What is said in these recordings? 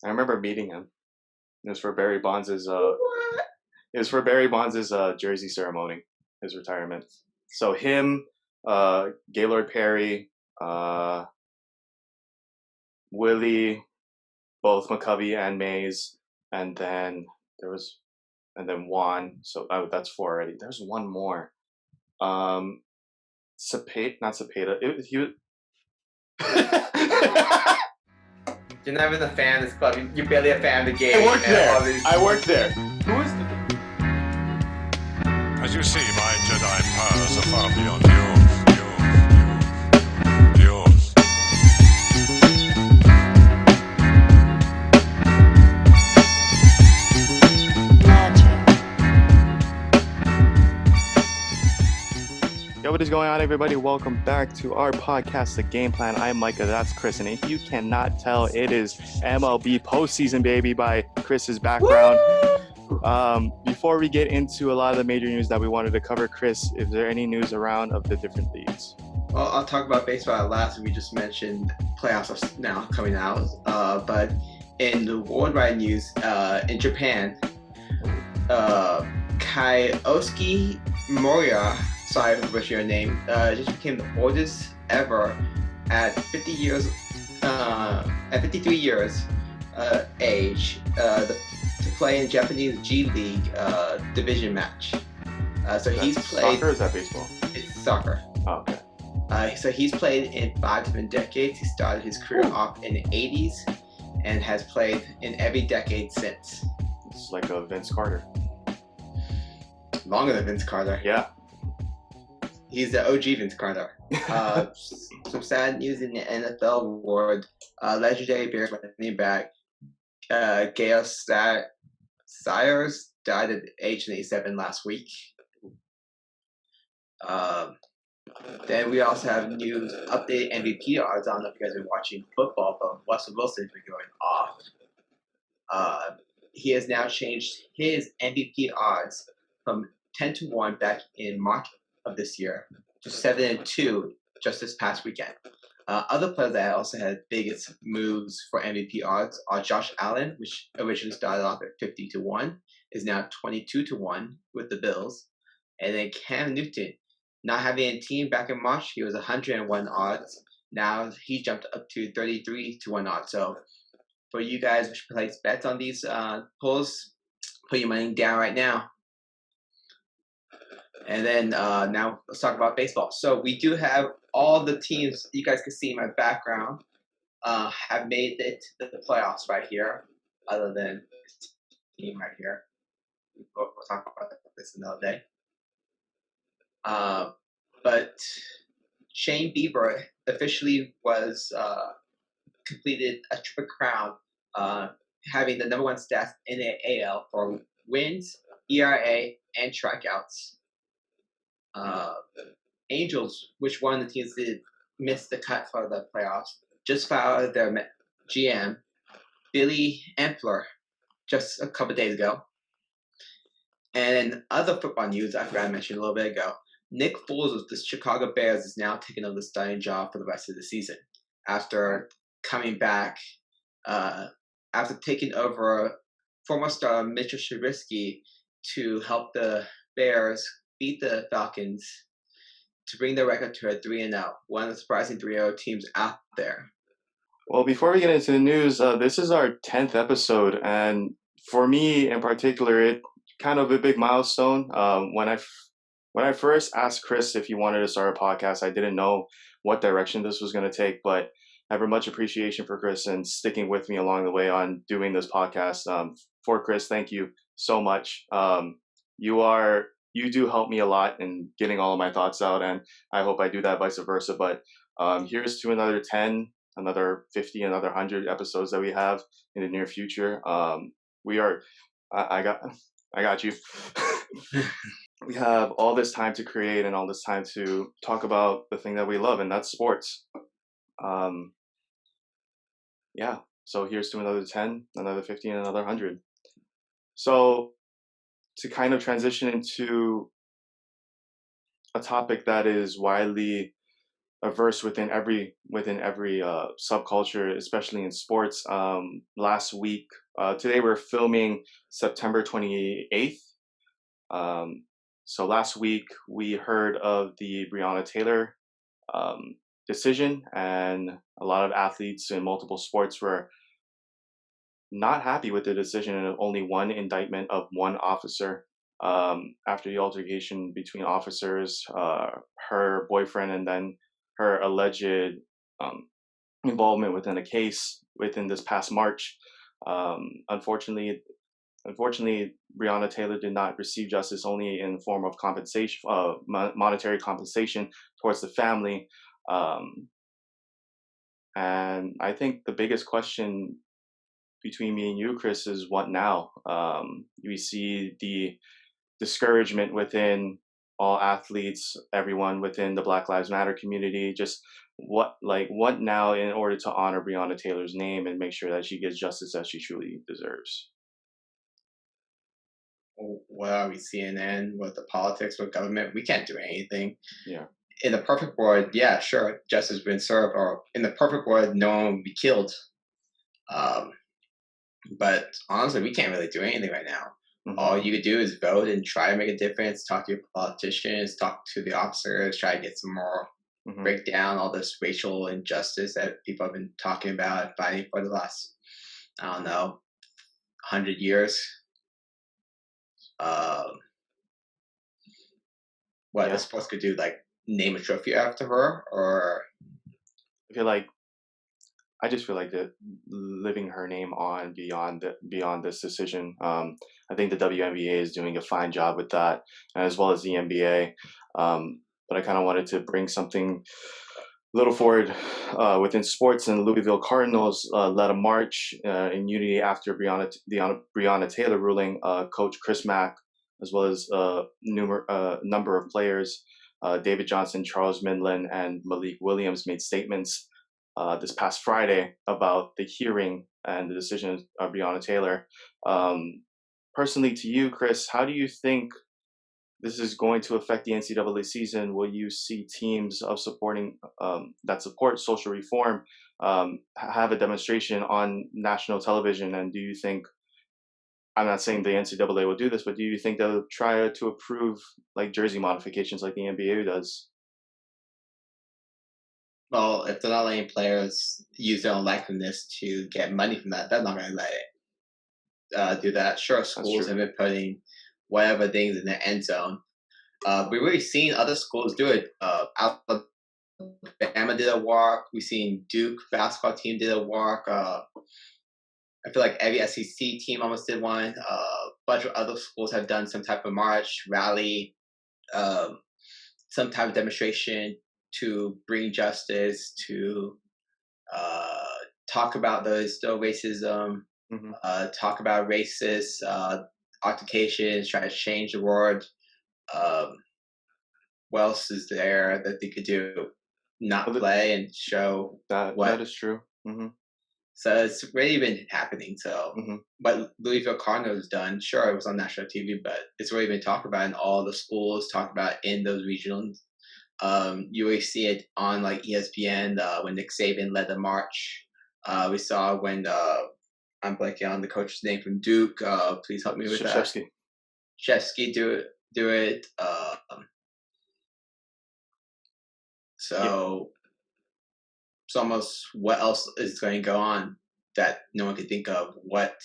I remember meeting him. It was for Barry Bonds' What? jersey ceremony, his retirement. So him, Gaylord Perry, Willie, both McCovey and Mays, and then there was, and then Juan. So that's four already. There's one more. Um, not Cepeda. He You're not even a fan of this club. You're barely a fan of the game. I worked there. Obviously... I worked there. Who is the... As you see, my Jedi powers are far beyond yours. Yo, what is going on, everybody? Welcome back to our podcast, The Gameplan. I'm Micah, that's Kris, and if you cannot tell, it is MLB postseason, baby, by Kris's background. Before we get into a lot of the major news that we wanted to cover, Kris, is there any news around of the different leagues? Well, I'll talk about baseball last. We just mentioned playoffs are now coming out. But in the worldwide news, in Japan, Kyosuke Moriya, sorry for butchering your name, just became the oldest ever at 50 years, at 53 years age, to play in Japanese G League division match. So That's he's played. Soccer or is that baseball? It's soccer. Oh, okay. So he's played in 5 different decades. He started his career off in the 80s and has played in every decade since. It's like a Vince Carter. Longer than Vince Carter. Yeah. He's the OG Vince Carter. Some sad news in the NFL world. Legendary Bears running back Gale Sayers died at age 87 last week. Then we also have news, updated MVP odds. I don't know if you guys have been watching football, but Russell Wilson's been going off. He has now changed his MVP odds from 10-1 back in March of this year to 7-2 just this past weekend. Other players that also had biggest moves for MVP odds are Josh Allen, which originally started off at 50-1, is now 22-1 with the Bills, and then Cam Newton. Not having a team back in March, he was 101 odds. Now he jumped up to 33-1 odds. So for you guys which place bets on these polls, put your money down right now. And then now let's talk about baseball. So we do have all the teams you guys can see in my background have made it to the playoffs right here, other than this team right here. We'll talk about this another day. But Shane Bieber officially was completed a triple crown, having the number one stats in the AL for wins, ERA, and strikeouts. Angels, which one of the teams did miss the cut for the playoffs, just fired their GM, Billy Ampler, just a couple days ago. And other football news I forgot to mention a little bit ago, Nick Foles of the Chicago Bears is now taking over the starting job for the rest of the season after coming back, after taking over former star Mitchell Trubisky to help the Bears beat the Falcons to bring the record to a 3-0, one of the surprising 3-0 teams out there. Well, before we get into the news, this is our 10th episode, and for me in particular, it kind of a big milestone. When I first asked Kris if he wanted to start a podcast, I didn't know what direction this was going to take, but I have much appreciation for Kris and sticking with me along the way on doing this podcast. For Kris, thank you so much. You do help me a lot in getting all of my thoughts out, and I hope I do that vice versa. But here's to another 10, another 50, another 100 episodes that we have in the near future. I got you. We have all this time to create and all this time to talk about the thing that we love, and that's sports. Yeah, so here's to another 10, another 50, and another 100. So to kind of transition into a topic that is widely averse within every subculture, especially in sports. Last week, today we're filming September 28th. So last week we heard of the Breonna Taylor um, decision, and a lot of athletes in multiple sports were not happy with the decision, and only one indictment of one officer after the altercation between officers, her boyfriend, and then her alleged um, involvement within a case within this past March. Unfortunately, Breonna Taylor did not receive justice, only in the form of compensation, monetary compensation towards the family. Um, and I think the biggest question between me and you, Kris, is what now? We see the discouragement within all athletes, everyone within the Black Lives Matter community. Just what now in order to honor Breonna Taylor's name and make sure that she gets justice that she truly deserves? What are we, CNN, with the politics, with government? We can't do anything. Yeah. In the perfect world, yeah, sure, justice has been served, or in the perfect world, no one would be killed. But honestly, we can't really do anything right now. Mm-hmm. All you could do is vote and try to make a difference, talk to your politicians, talk to the officers, try to get some more, break down all this racial injustice that people have been talking about, fighting for the last, 100 years. What the sports could do, like name a trophy after her, or I just feel like that living her name on beyond this decision. I think the WNBA is doing a fine job with that, as well as the NBA. But I kind of wanted to bring something a little forward within sports. And Louisville Cardinals led a march in unity after Breonna Taylor ruling. Coach Chris Mack, as well as a number of players, David Johnson, Charles Minlin, and Malik Williams, made statements this past Friday about the hearing and the decision of Breonna Taylor. Personally, to you, Kris, how do you think this is going to affect the NCAA season? Will you see teams of supporting that support social reform have a demonstration on national television? And do you think, I'm not saying the NCAA will do this, but do you think they'll try to approve like jersey modifications like the NBA does? Well, if they're not letting players use their own likeness to get money from that, they're not going to let it do that. Sure, schools have been putting whatever things in the end zone. We've already seen other schools do it. Alabama did a walk. We've seen Duke basketball team did a walk. I feel like every SEC team almost did one. A bunch of other schools have done some type of march, rally, some type of demonstration to bring justice, to talk about the still racism, talk about racist altercations, try to change the word. What else is there that they could do? Not play and show that is true. So it's really been happening. So what Louisville Cardinals done, sure, it was on national TV, but it's already been talked about in all the schools, talked about in those regions. You always see it on like ESPN when Nick Saban led the march. We saw when I'm blanking on the coach's name from Duke. Please help me with that. Shevsky do it. So it's almost what else is going to go on that no one can think of. What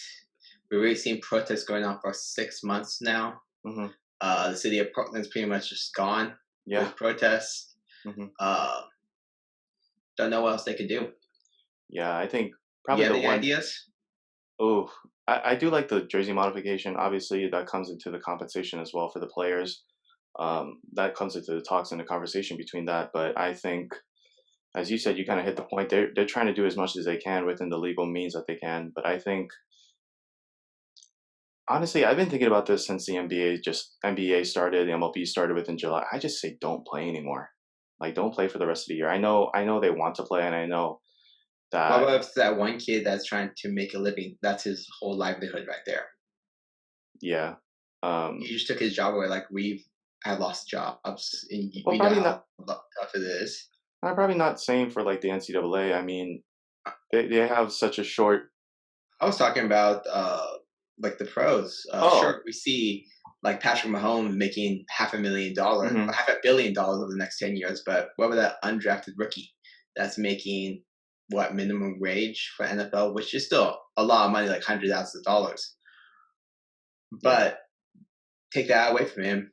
we've already seen protests going on for 6 months now. The city of Portland's pretty much just gone with protests. Don't know what else they could do. Yeah, I think probably the one ideas. Oh, I do like the jersey modification. Obviously, that comes into the compensation as well for the players. That comes into the talks and the conversation between that. But I think, as you said, you kind of hit the point. They're trying to do as much as they can within the legal means that they can. But I think, honestly, I've been thinking about this since the NBA started, the MLB started within July. I just say don't play anymore. Like, don't play for the rest of the year. I know they want to play, and I know that. What about if that one kid that's trying to make a living? That's his whole livelihood right there. Yeah. You just took his job away. Like, we've had lost jobs. And well, we know how tough it is. I'm probably not saying for like the NCAA. I mean, they have such a short. I was talking about like the pros. Oh, Sure, we see like Patrick Mahomes making $500,000, hmm $500 million over the next 10 years. But what about that undrafted rookie that's making what minimum wage for NFL, which is still a lot of money, like $100,000. yeah, But take that away from him.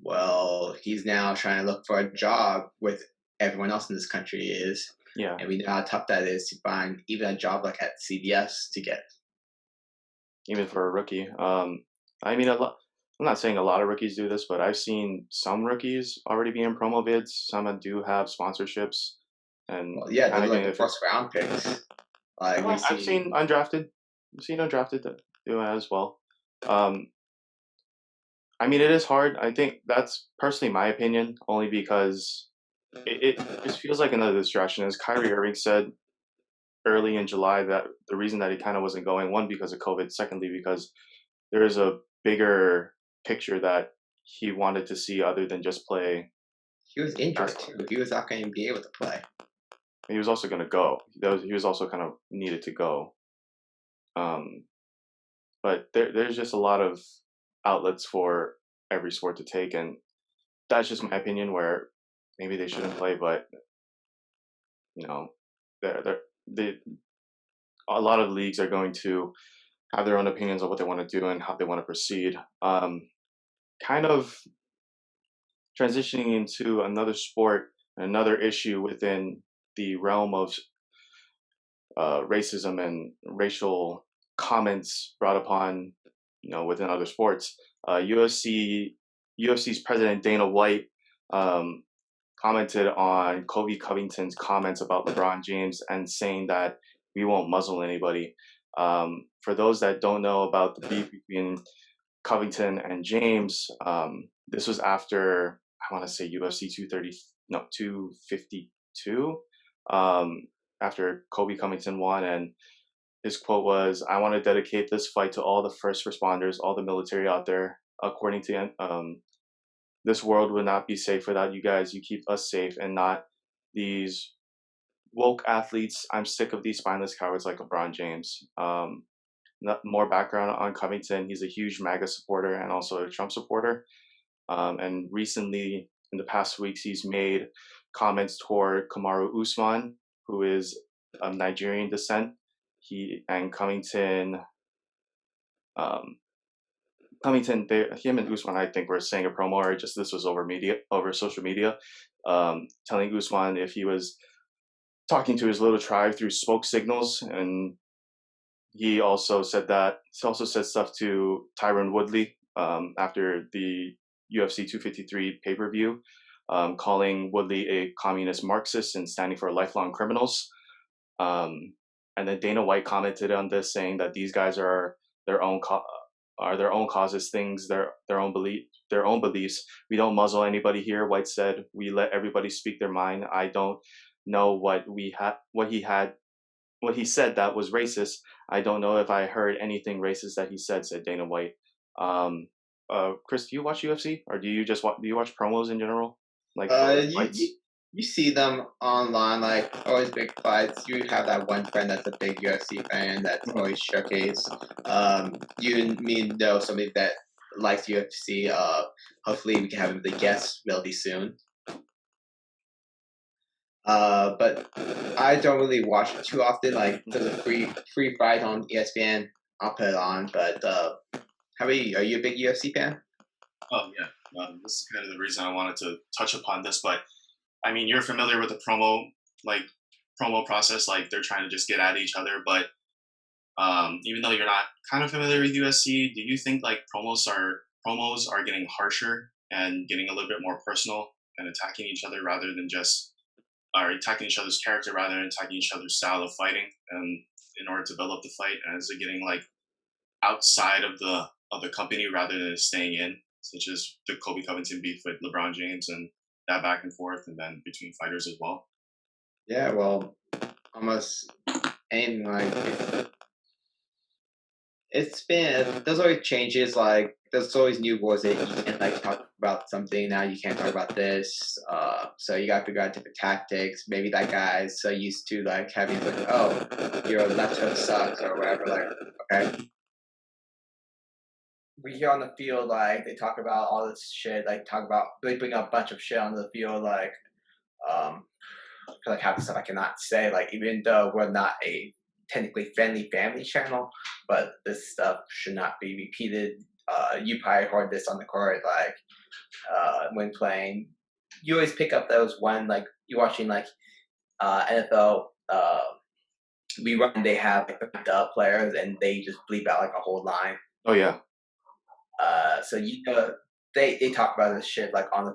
Well, he's now trying to look for a job with everyone else in this country is. yeah. And we know how tough that is to find even a job like at CBS to get. Even for a rookie. I mean, a lot. I'm not saying a lot of rookies do this, but I've seen some rookies already be in promo vids. Some that do have sponsorships, and Well, yeah, kind those of are like getting the it. first round picks. Like we I've see, seen undrafted. I've seen undrafted do it as well. Um, I mean, it is hard. I think that's personally my opinion, only because it just feels like another distraction. As Kyrie Irving said early in July, that the reason that he kind of wasn't going, one, because of COVID, secondly, because there is a bigger picture that he wanted to see other than just play he was injured basketball. too. He was not going to be able to play. He was also going to go. He was also kind of needed to go. Um, but there's just a lot of outlets for every sport to take, and that's just my opinion. Where maybe they shouldn't play, but you know, they a lot of leagues are going to have their own opinions on what they want to do and how they want to proceed. Kind of transitioning into another sport, another issue within the realm of racism and racial comments brought upon, within other sports. UFC's president Dana White um, commented on Colby Covington's comments about LeBron James and saying that we won't muzzle anybody. For those that don't know about the beef between Covington and James, this was after I want to say UFC 252. After Colby Covington won, and his quote was, "I want to dedicate this fight to all the first responders, all the military out there. According to this world would not be safe without you guys. You keep us safe and not these woke athletes. I'm sick of these spineless cowards like LeBron James." More background on Covington: he's a huge MAGA supporter and also a Trump supporter. And recently, in the past weeks, he's made comments toward Kamaru Usman, who is of Nigerian descent. He and Covington, him and Usman, I think, were saying a promo, or just this was over social media, telling Usman if he was talking to his little tribe through smoke signals, and he also said stuff to Tyron Woodley after the UFC 253 pay-per-view, calling Woodley a communist Marxist and standing for lifelong criminals. And then Dana White commented on this, saying that these guys are their own their own causes, things their own beliefs. We don't muzzle anybody here. White said, "We let everybody speak their mind. I don't know what he said that was racist. I don't know if I heard anything racist that he said Dana White." Kris, do you watch UFC, or do you watch promos in general, like for You, fights? you you see them online, like always big fights. You have that one friend that's a big UFC fan that's Mhm. always showcase. You and me know somebody that likes UFC. Hopefully we can have him the guest really soon. But I don't really watch it too often. Like there's a free fight on ESPN. I'll put it on. But how about you? Are you a big UFC fan? Oh yeah, this is kind of the reason I wanted to touch upon this. But I mean, you're familiar with the like promo process. Like they're trying to just get at each other. But even though you're not kind of familiar with USC, do you think like promos are getting harsher and getting a little bit more personal and attacking each other rather than just or attacking each other's character rather than attacking each other's style of fighting, and in order to build up the fight? And is it getting like outside of the company rather than staying in, such as the Kobe Covington beef with LeBron James and that back and forth, and then between fighters as well? Yeah, well, almost anything like it's been there's always changes. Like there's always new wars that you can like talk about something now. You can't talk about this. So you got to figure out different tactics. Maybe that guy's so used to like having like, oh, your left hook sucks or whatever. Like, okay. We hear on the field like they talk about all this shit. Like they bring up a bunch of shit on the field. Like, I feel like half the stuff I cannot say. Like, even though we're not a technically friendly family channel, but this stuff should not be repeated. You probably heard this on the court, like when playing. You always pick up those one, like you're watching like NFL rerun. They have like the dub players, and they just bleep out like a whole line. Oh yeah. So you know they talk about this shit like on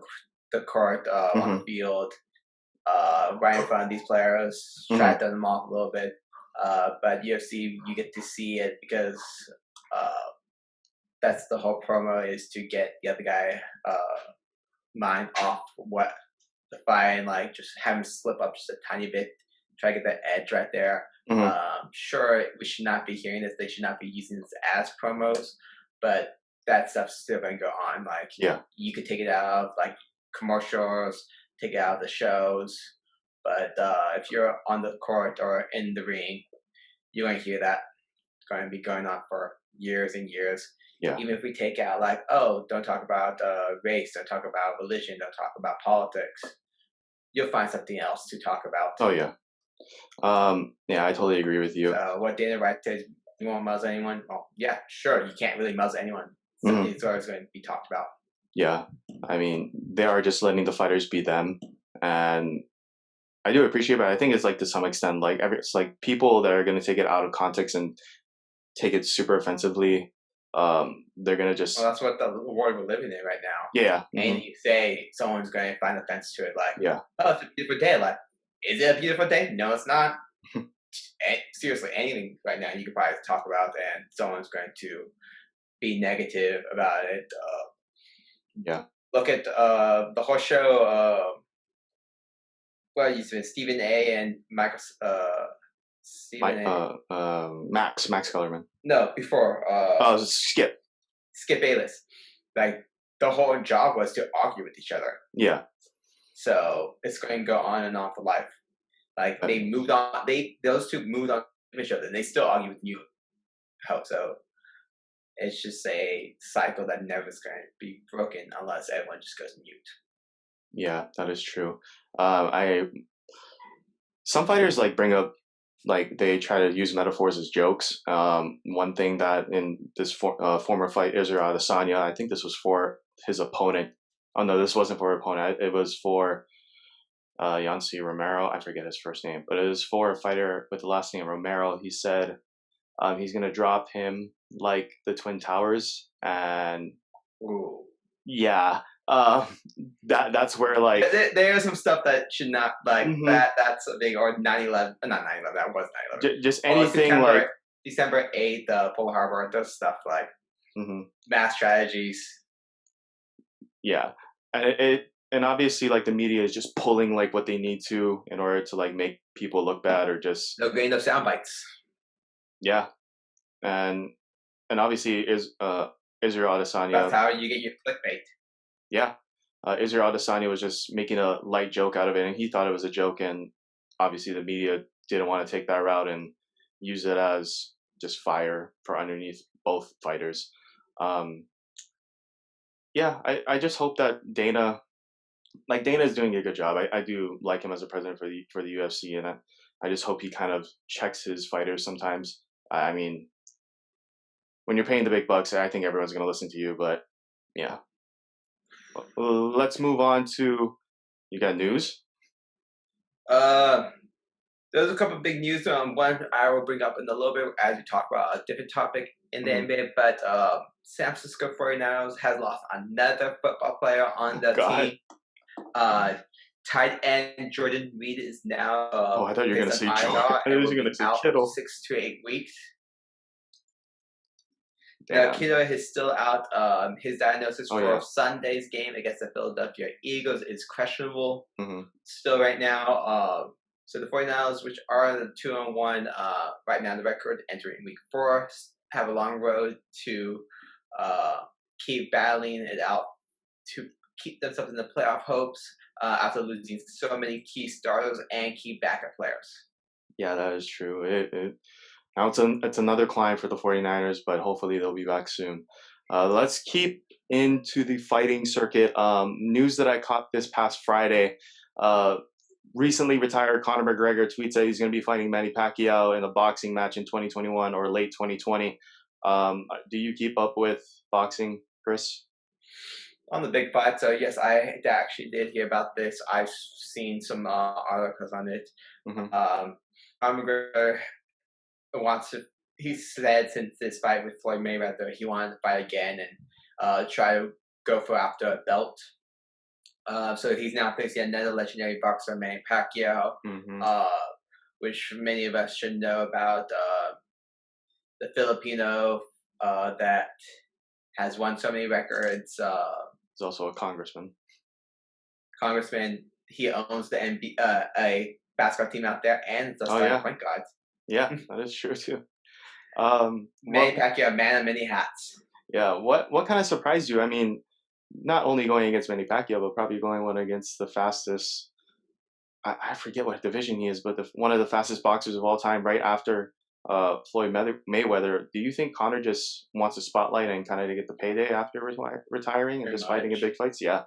the court, on the field, right in front of these players, try to throw them off a little bit. But UFC, you get to see it because that's the whole promo, is to get the other guy mind off what the fight, and like just have him slip up just a tiny bit, try to get that edge right there. Sure, we should not be hearing this. They should not be using this as promos, but that stuff's still going to go on. Like, you could take it out of like commercials, take it out of the shows, but if you're on the court or in the ring, you're going to hear that. It's going to be going on for years and years. Yeah. Even if we take out like, oh, don't talk about race, don't talk about religion, don't talk about politics, you'll find something else to talk about. Oh yeah. Yeah, I totally agree with you. So what Dana White says, you won't muzzle anyone? Well, yeah, sure, you can't really muzzle anyone. Something's always going to be talked about. Yeah, I mean, they are just letting the fighters be them, and I do appreciate it, but I think it's like to some extent, like it's like people that are going to take it out of context and take it super offensively. They're going to just... Well, that's what the world we're living in right now. Yeah. And you say someone's going to find offense to it, like, oh, it's a beautiful day. Like, is it a beautiful day? No, it's not. Seriously, anything right now you could probably talk about, and someone's going to be negative about it. Look at the whole show. Well, you said Stephen A. and Michael. Max Kellerman. No, before. Skip Bayless. Like, the whole job was to argue with each other. Yeah. So it's going to go on and on for life. Like, they moved on. Those two moved on to each other, and they still argue with new hope. So it's just a cycle that never is going to be broken unless everyone just goes mute. Yeah, that is true. Some fighters like bring up, like they try to use metaphors as jokes. One thing that in this former fight, Israel Adesanya, I think this was for his opponent. Oh no, this wasn't for her opponent. It was for Yancy Romero. I forget his first name, but it was for a fighter with the last name Romero. He said he's gonna drop him like the Twin Towers, and that's where like there's some stuff that should not like that's a big, or 9/11, not 9/11, that was 9/11. Just anything like December 8th, Pearl Harbor, those stuff like mass tragedies. Yeah, and obviously like the media is just pulling like what they need to in order to like make people look bad, or just no getting those sound bites. Yeah, and obviously Israel Adesanya. That's how you get your clickbait. Yeah, Israel Adesanya was just making a light joke out of it, and he thought it was a joke, and obviously the media didn't want to take that route and use it as just fire for underneath both fighters. Yeah, I just hope that Dana is doing a good job. I do like him as a president for the UFC, and I just hope he kind of checks his fighters sometimes. I mean, when you're paying the big bucks, I think everyone's going to listen to you, but yeah. Let's move on to, you got news? There's a couple of big news. One I will bring up in a little bit as we talk about a different topic in the NBA, but San Francisco 49ers has lost another football player on the team. Tight end Jordan Reed is now. I thought you were going to say Kittle. 6 to 8 weeks. Kittle is still out. His diagnosis for Sunday's game against the Philadelphia Eagles is questionable still right now. So the 49ers, which are the 2-1 right now, the record entering week 4, have a long road to keep battling it out to keep themselves in the playoff hopes after losing so many key starters and key backup players. Yeah, that is true. Now it's another climb for the 49ers, but hopefully they'll be back soon. Let's keep into the fighting circuit. News that I caught this past Friday. Recently retired Connor McGregor tweets that he's going to be fighting Manny Pacquiao in a boxing match in 2021 or late 2020. Do you keep up with boxing, Kris? On the big fight, so yes, I actually did hear about this. I've seen some articles on it. Conor McGregor wants to. He said since this fight with Floyd Mayweather, he wanted to fight again and try to go for after a belt. So he's now facing another legendary boxer, Manny Pacquiao, which many of us should know about. The Filipino that has won so many records. He's also a congressman. He owns the a basketball team out there and the point guard. Yeah, that is true too. Manny Pacquiao, man of many hats. Yeah, what kind of surprised you? I mean, not only going against Manny Pacquiao, but probably going one against the fastest. I forget what division he is, but one of the fastest boxers of all time, right after Floyd Mayweather. Do you think Connor just wants a spotlight and kind of to get the payday after retiring and just fighting in big fights? Yeah.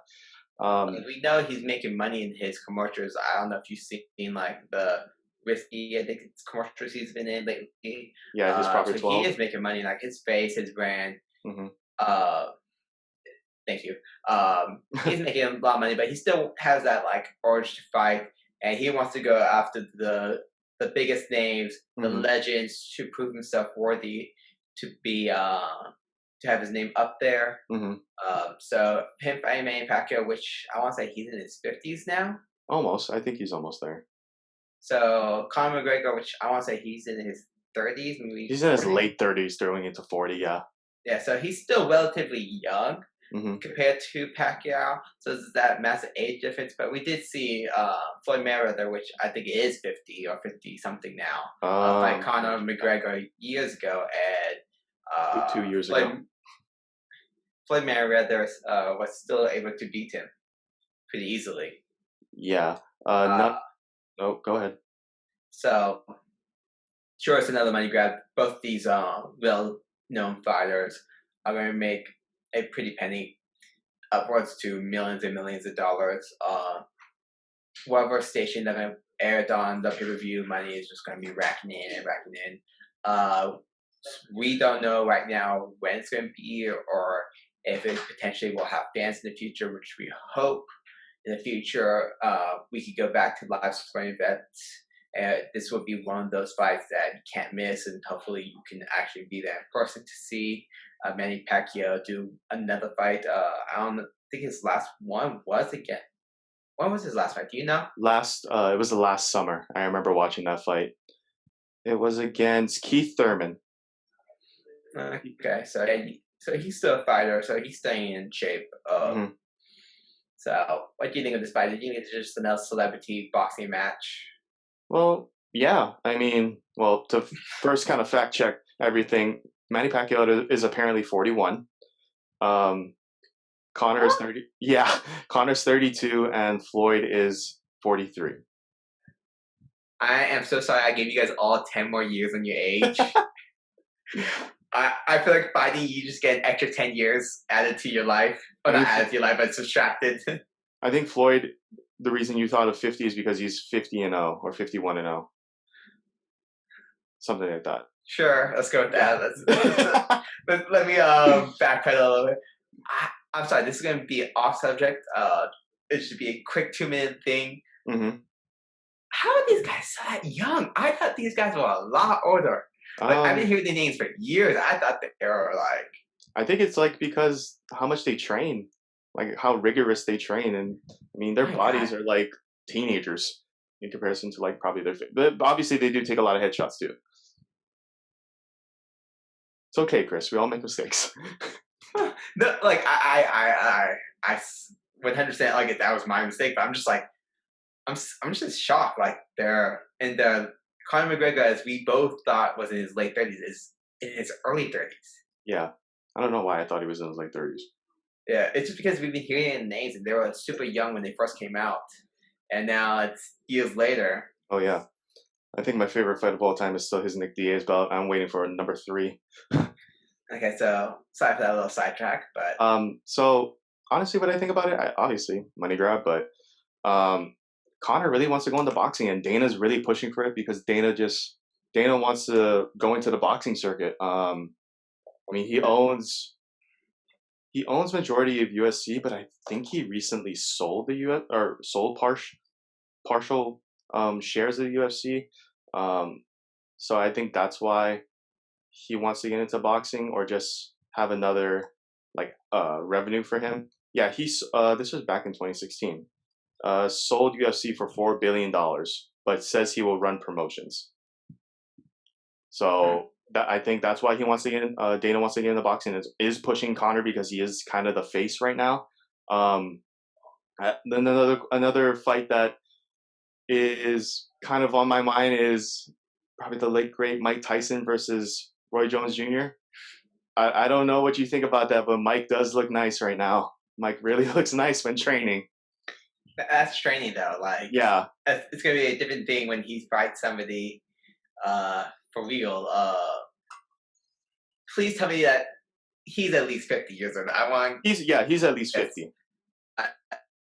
We know he's making money in his commercials. I don't know if you've seen like the whiskey, I think it's commercials he's been in lately. Yeah, his Proper 12. He is making money, like his face, his brand. Thank you. He's making a lot of money, but he still has that like urge to fight, and he wants to go after the biggest names, the legends, to prove himself worthy to be to have his name up there. So him fighting Manny Pacquiao, which I want to say he's in his 50s now. Almost, I think he's almost there. So Conor McGregor, which I want to say he's in his 30s, maybe he's in his late 30s, throwing into 40. Yeah. Yeah, so he's still relatively young compared to Pacquiao. So there's that massive age difference. But we did see Floyd Mayweather, which I think is 50 or 50 something now, fight Conor McGregor years ago, and 2 years ago. Floyd Mayweather was still able to beat him pretty easily. Yeah. No, go ahead. So, sure, it's another money grab. Both these well-known fighters are going to make a pretty penny, upwards to millions and millions of dollars. Whatever station that going to air it on, the pay-per-view money is just going to be racking in. We don't know right now when it's going to be or if it potentially will have fans in the future, which we hope in the future we could go back to live sporting events. This will be one of those fights that you can't miss, and hopefully you can actually be there in person to see Manny Pacquiao do another fight. I think his last one was again. When was his last fight? Do you know? It was the last summer. I remember watching that fight. It was against Keith Thurman. Okay, so he's still a fighter, so he's staying in shape. So, what do you think of this fight? Do you think it's just another celebrity boxing match? Well, yeah. I mean, to first kind of fact check everything, Manny Pacquiao is apparently 41. Connor is 30. Yeah, Connor's 32, and Floyd is 43. I am so sorry. I gave you guys all 10 more years on your age. I feel like fighting, you just get an extra 10 years added to your life. Or not added to your life, but subtracted. I think Floyd, the reason you thought of 50 is because he's 50-0 or 51-0. Something like that. Sure, let's go with that. Let me backpedal a little bit. I'm sorry, this is going to be off subject. It should be a quick 2-minute thing. How are these guys so that young? I thought these guys were a lot older. I've been hearing their names for years. I thought they were like... I think it's like because how much they train. Like how rigorous they train. And I mean, their bodies are like teenagers in comparison to like probably but obviously they do take a lot of headshots too. It's okay, Kris. We all make mistakes. No, like I 100% like that was my mistake, but I'm just like I'm just shocked. Like they're in the Conor McGregor, as we both thought was in his late 30s, is in his early 30s. Yeah, I don't know why I thought he was in his late 30s. Yeah, it's just because we've been hearing names and they were super young when they first came out, and now it's years later. Oh yeah, I think my favorite fight of all time is still his Nick Diaz bout. I'm waiting for number 3. Okay, so sorry for that little sidetrack, but So honestly, what I think about it, obviously money grab, but Connor really wants to go into boxing, and Dana's really pushing for it because Dana wants to go into the boxing circuit. I mean, he owns majority of USC, but I think he recently sold the US or sold partial shares of the UFC. Um, so I think that's why he wants to get into boxing or just have another like revenue for him. Yeah, this was back in 2016. Sold UFC for $4 billion, but says he will run promotions. So I think that's why he wants to get in. Dana wants to get into boxing is pushing Connor because he is kind of the face right now. Then another fight that is kind of on my mind is probably the late great Mike Tyson versus Roy Jones Jr. I don't know what you think about that, but Mike does look nice right now. Mike really looks nice when training. that's training though. Like, Yeah, it's gonna be a different thing when he fights somebody for real. Please tell me that he's at least 50 years old. I want. he's at least 50.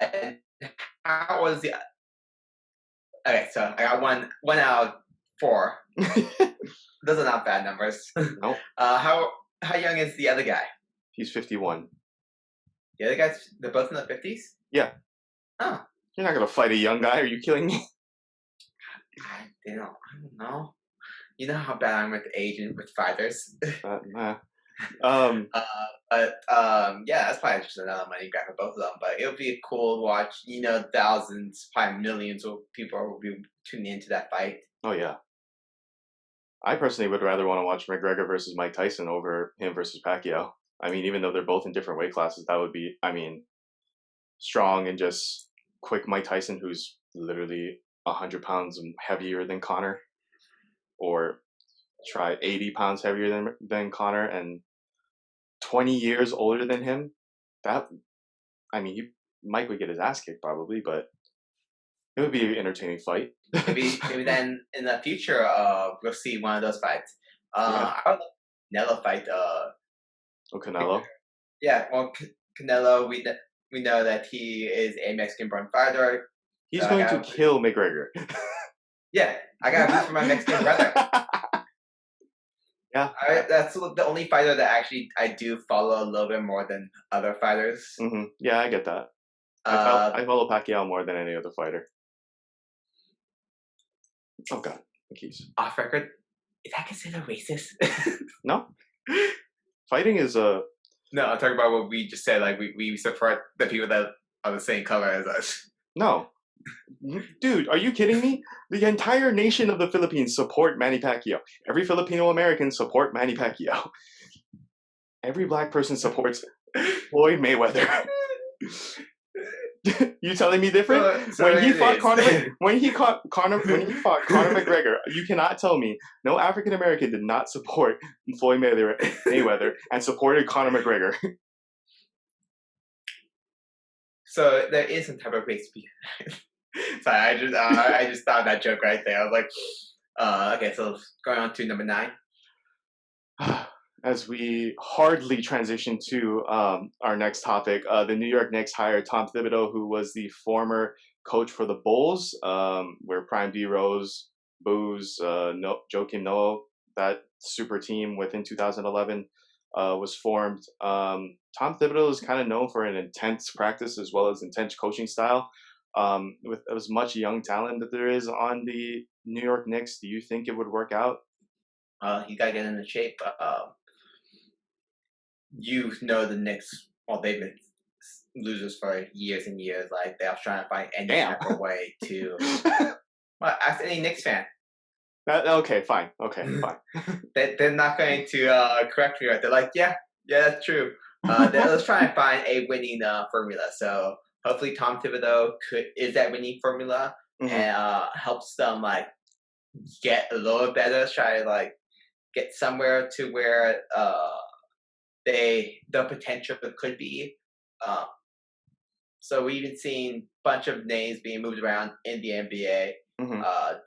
And how was the? Okay, so I got one out of 4. Those are not bad numbers. Nope. How young is the other guy? He's 51. The other guys, they're both in the 50s? Yeah. Oh. You're not gonna fight a young guy. Are you kidding me? I don't know. You know how bad I'm with age and with fighters. Nah. Yeah, that's probably just another money grab for both of them. But it'll be cool to watch. You know, thousands, probably millions of people will be tuning into that fight. Oh yeah. I personally would rather want to watch McGregor versus Mike Tyson over him versus Pacquiao. I mean, even though they're both in different weight classes, that would be, I mean, strong and just quick Mike Tyson, who's literally 100 pounds heavier than Connor, or try 80 pounds heavier than Connor and 20 years older than him. That, I mean, Mike would get his ass kicked probably, but it would be an entertaining fight. maybe then in the future, we'll see one of those fights. Yeah. I would love Canelo fight. Canelo. Yeah, well, Canelo, we know that he is a Mexican-born fighter. He's going to kill McGregor. Yeah, I got root for my Mexican brother. Yeah, that's the only fighter that actually I do follow a little bit more than other fighters. Mm-hmm. Yeah, I get that. I follow Pacquiao more than any other fighter. Oh God, the keys. Off record, is that considered racist? No, fighting is a. No, I'm talking about what we just said. Like we support the people that are the same color as us. No, dude, are you kidding me? The entire nation of the Philippines support Manny Pacquiao. Every Filipino American support Manny Pacquiao. Every black person supports Floyd Mayweather. You telling me different? So when he fought Conor McGregor, you cannot tell me no African American did not support Floyd Mayweather and supported Conor McGregor. So there is some type of race. Sorry, I just thought that joke right there. I was like, okay, so going on to number 9. As we hardly transition to our next topic, the New York Knicks hired Tom Thibodeau, who was the former coach for the Bulls, where Prime D Rose, Booz, Joakim Noah, that super team within 2011 was formed. Tom Thibodeau is kind of known for an intense practice as well as intense coaching style. With as much young talent that there is on the New York Knicks, do you think it would work out? You gotta get into shape. You know the Knicks. Well, they've been losers for years and years. Like they are trying to find any type of way to. Well, ask any Knicks fan. Okay, fine. They're not going to correct me. Right? They're like, yeah, that's true. Let's try and find a winning formula. So hopefully Tom Thibodeau is that winning formula and helps them like get a little better. Try to like get somewhere to where the potential could be. Um, so we've been seeing a bunch of names being moved around in the NBA. Hmm.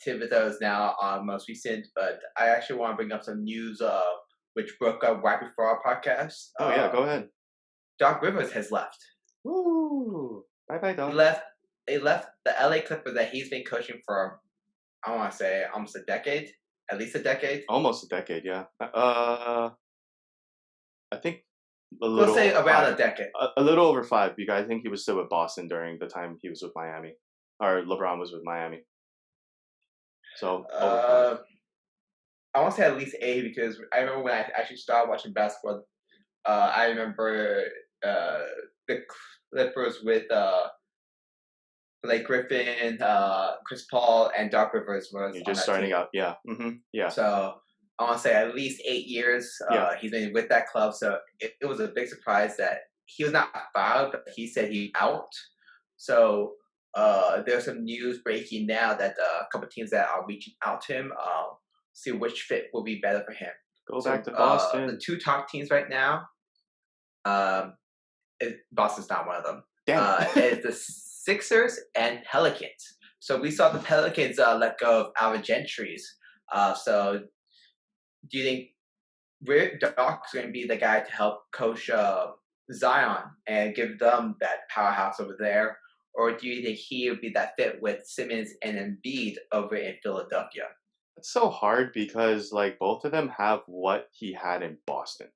Thibodeau is now most recent, but I actually want to bring up some news which broke up right before our podcast. Oh yeah, go ahead. Doc Rivers has left. Woo! Bye bye, He Doc. left. He left the LA Clippers that he's been coaching for, I want to say, almost a decade, at least a decade. Almost a decade, yeah. I think a We'll little say over around five. a decade. A little over five because I think he was still with Boston during the time he was with Miami, or LeBron was with Miami. So over five. I want to say at least 8 because I remember when I actually started watching basketball. I remember the Clippers with Blake Griffin, Chris Paul, and Doc Rivers was You're on just that starting team. out, yeah. Yeah. So I want to say at least 8 years he's been with that club. So it was a big surprise that he was not fired, but he said he's out. So there's some news breaking now that a couple teams that are reaching out to him, see which fit will be better for him. Go back to Boston. The 2 top teams right now, Boston's not one of them. Damn. Is the Sixers and Pelicans. So we saw the Pelicans let go of Alvin Gentry's. So do you think Doc's going to be the guy to help coach Zion and give them that powerhouse over there? Or do you think he would be that fit with Simmons and Embiid over in Philadelphia? It's so hard because like both of them have what he had in Boston.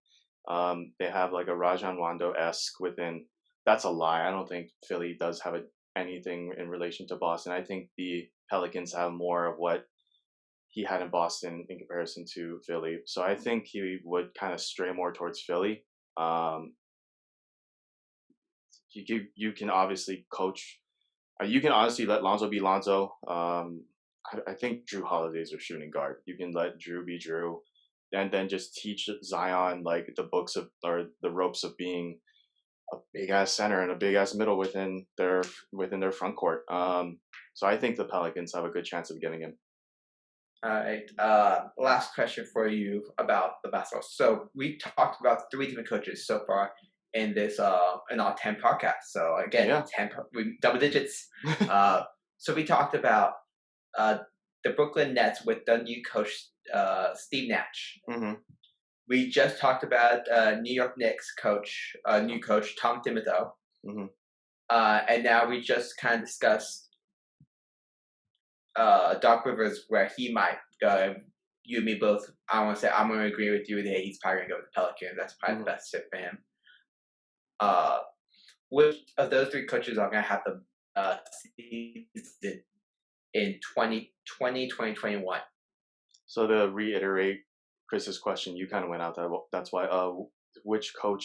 They have like a Rajon Rondo-esque within. That's a lie. I don't think Philly does have anything in relation to Boston. I think the Pelicans have more of what he had in Boston in comparison to Philly. So I think he would kind of stray more towards Philly. You can obviously coach. You can honestly let Lonzo be Lonzo. I think Drew Holiday's a shooting guard. You can let Drew be Drew, and then just teach Zion like the books of or the ropes of being a big ass center and a big ass middle within their front court. So I think the Pelicans have a good chance of getting him. All right. Last question for you about the basketball. So we talked about 3 different coaches so far in this in our 10 podcasts. So again, 10 double digits. So we talked about the Brooklyn Nets with the new coach Steve Nash. Mm-hmm. We just talked about New York Knicks coach, new coach Tom Thibodeau. Mm-hmm. And now we just kind of discussed Doc Rivers, where he might go. You and me both. I want to say I'm going to agree with you that he's probably going to go with the Pelicans. That's probably the best fit for him. Which of those 3 coaches are going to have the season in 2020, 2021? So to reiterate Chris's question, you kind of went out that. That's why. Which of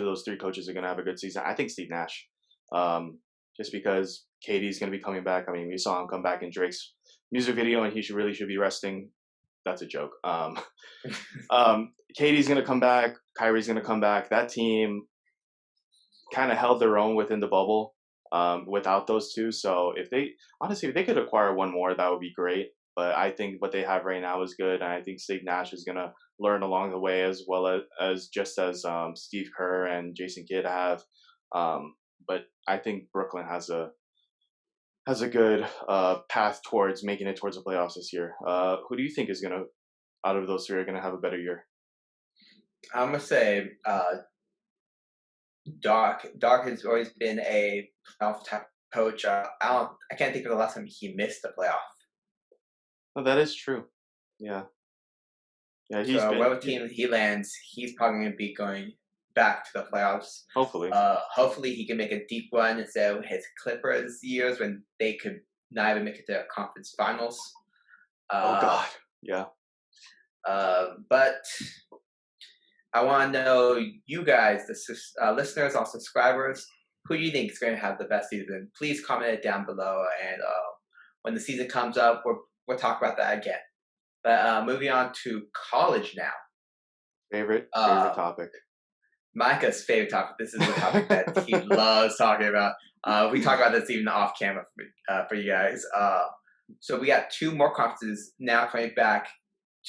those 3 coaches are going to have a good season? I think Steve Nash. Just because KD's going to be coming back. I mean, we saw him come back in Drake's music video, and he should be resting. That's a joke. KD's going to come back. Kyrie's going to come back. That team kind of held their own within the bubble without those 2. So if they could acquire one more, that would be great. But I think what they have right now is good, and I think Steve Nash is going to learn along the way as well as Steve Kerr and Jason Kidd have. But I think Brooklyn has a good path towards making it towards the playoffs this year. Who do you think is out of those 3 are gonna have a better year? I'm gonna say Doc. Doc has always been a playoff type coach. I can't think of the last time he missed the playoff. No, that is true. Yeah. Yeah. Whatever team he lands, he's probably gonna be going back to the playoffs. Hopefully. Hopefully he can make a deep run instead of his Clippers years when they could not even make it to conference finals. Oh God. Yeah. But I want to know, you guys, the listeners or subscribers, who do you think is going to have the best season? Please comment it down below, and when the season comes up, we'll talk about that again. But moving on to college now. Favorite topic. Micah's favorite topic. This is the topic that he loves talking about. We talk about this even off camera for you guys. So we got 2 more conferences now coming back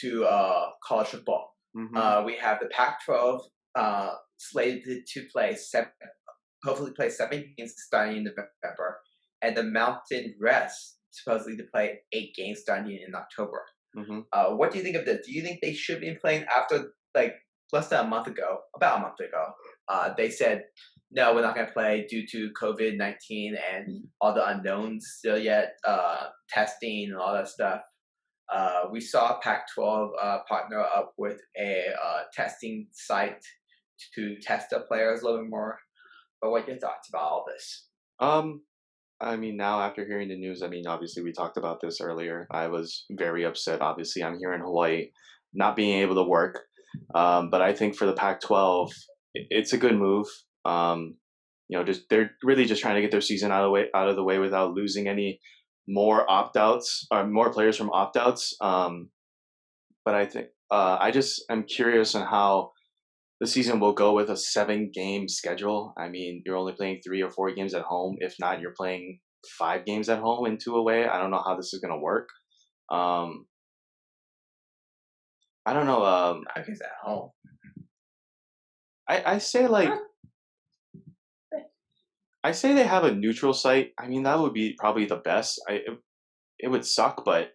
to college football. Mm-hmm. We have the Pac-12 slated to play hopefully play 7 games starting in November, and the Mountain West supposedly to play 8 games starting in October. Hmm. What do you think of this? Do you think they should be playing after like less than a month ago? About a month ago, they said no, we're not going to play due to COVID-19 and all the unknowns still yet, testing and all that stuff. We saw Pac-12 partner up with a testing site to test the players a little bit more. But what are your thoughts about all this? Um, I mean, now after hearing the news, I mean, obviously we talked about this earlier. I was very upset. Obviously, I'm here in Hawaii, not being able to work. But I think for the Pac-12, it's a good move. Just they're really just trying to get their season out of the way without losing any more opt-outs or more players from opt-outs. But I think I just am curious on how the season will go with a 7-game schedule. I mean, you're only playing 3 or 4 games at home. If not, you're playing 5 games at home and 2 away. I don't know how this is gonna work. Um, I don't know. I guess at home. I say like I say they have a neutral site. I mean, that would be probably the best. It would suck, but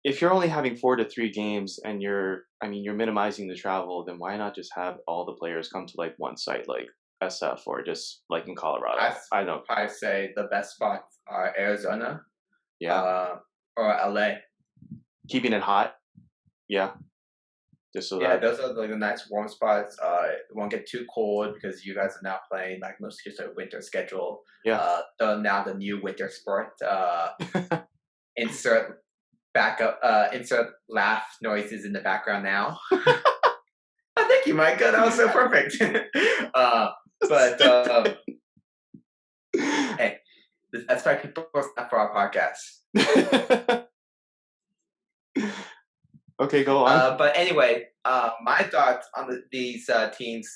if you're only having 4 to 3 games and you're minimizing the travel, then why not just have all the players come to like one site like SF or just like in Colorado? I don't. I say the best spots are Arizona, Yeah, or LA. keeping it hot. Yeah, just so Yeah, that. those are like the nice warm spots. It won't get too cold because you guys are now playing like mostly just a winter schedule. Yeah. Now the new winter sport. Insert insert laugh noises in the background now. Oh, thank you, Micah. That was so perfect. But hey, that's why people stuff for our podcast. Okay, go on. But anyway, my thoughts on these teams,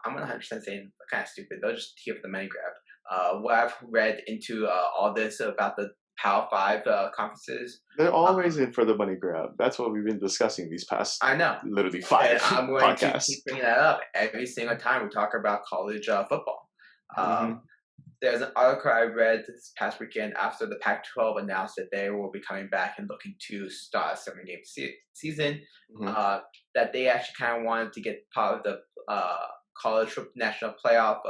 I'm 100% saying kind of stupid. They'll just here for the money grab. What I've read into all this about the Power 5 conferences. They're always in for the money grab. That's what we've been discussing these past, I know, literally 5 and I'm going to podcasts. keep bringing that up every single time we talk about college football. There's an article I read this past weekend after the Pac-12 announced that they will be coming back and looking to start a 7-game season. That they actually kind of wanted to get part of the college national playoff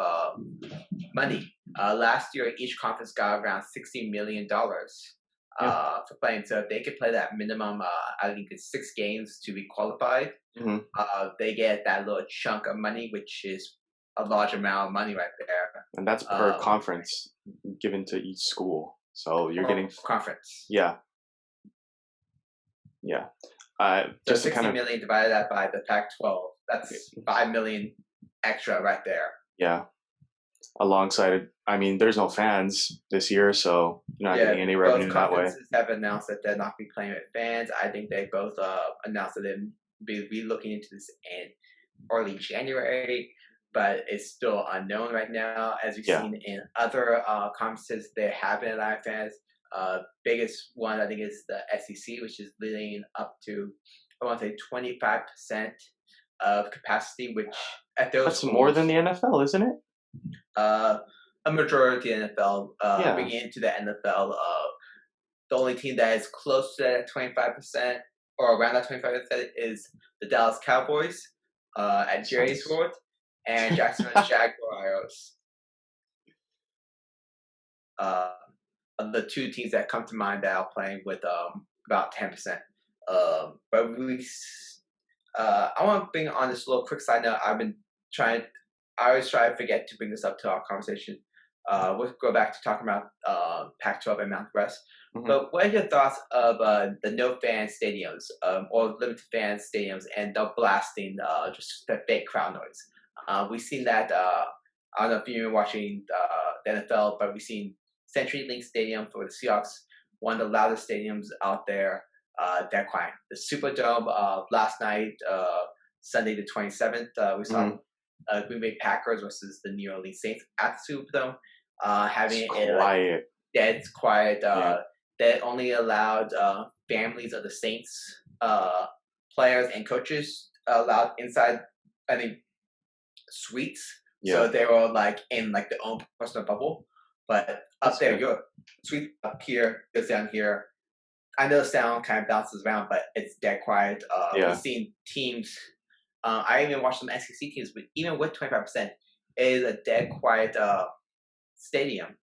money. Last year, each conference got around $60 million for playing. So if they could play that minimum, I think it's 6 games to be qualified, they get that little chunk of money, which is a large amount of money right there. And that's per conference given to each school. So you're getting conference. Yeah. Yeah. So $60 million divided that by the Pac-12. That's $5 million extra right there. Yeah. Alongside, I mean, there's no fans this year, so you're not getting any revenue that way. Both conferences have announced that they're not be playing with fans. I think they both announced that they'll be looking into this in early January, but it's still unknown right now. As we've seen in other conferences, there have been live fans. Biggest one, I think, is the SEC, which is leading up to, I want to say, 25% of capacity, which at those That's more than the NFL, isn't it? A majority of the NFL. Bringing into the NFL, the only team that is close to that 25% or around that 25% is the Dallas Cowboys at Jerry's World and Jacksonville Jaguars. The 2 teams that come to mind that are playing with about 10%. But I want to bring on this little quick side note. I always try to forget to bring this up to our conversation. We'll go back to talking about Pac-12 and Mountain West. But what are your thoughts of the no fan stadiums or limited fan stadiums and the blasting, just the fake crowd noise? We've seen that. I don't know if you've been watching the NFL, but we've seen CenturyLink Stadium for the Seahawks, one of the loudest stadiums out there. They're quiet. The Superdome last night, Sunday the 27th, we saw Green Bay Packers versus the New Orleans Saints at the Superdome, having quiet. Dead quiet. That only allowed families of the Saints players and coaches allowed inside, I think, suites So Yeah. they were like in like their own personal bubble. But up That's there, fair. you're sweep up here, goes down here. I know the sound kind of bounces around, but it's dead quiet. Yeah. We've seen teams. I even watched some SEC teams, but even with 25%, it is a dead quiet stadium.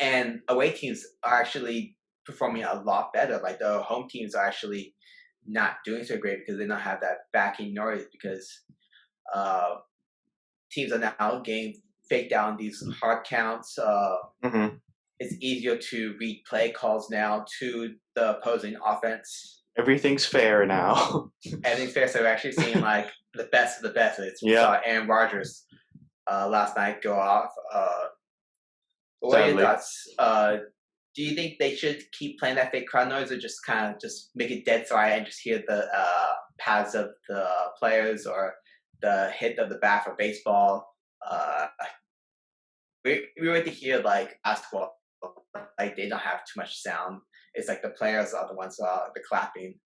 And away teams are actually performing a lot better. Like the home teams are actually not doing so great because they don't have that backing noise because teams are now getting faked down these hard counts. Mm-hmm. It's easier to read play calls now to the opposing offense. Everything's fair now. Everything's fair, so we're actually seeing like the best of the best. We Yeah. saw Aaron Rodgers last night go off. What are your Sadly. thoughts? Do you think they should keep playing that fake crowd noise, or just kind of just make it dead quiet and just hear the pads of the players or the hit of the bat for baseball? We were to hear like basketball, like they don't have too much sound. It's like the players are the ones the clapping.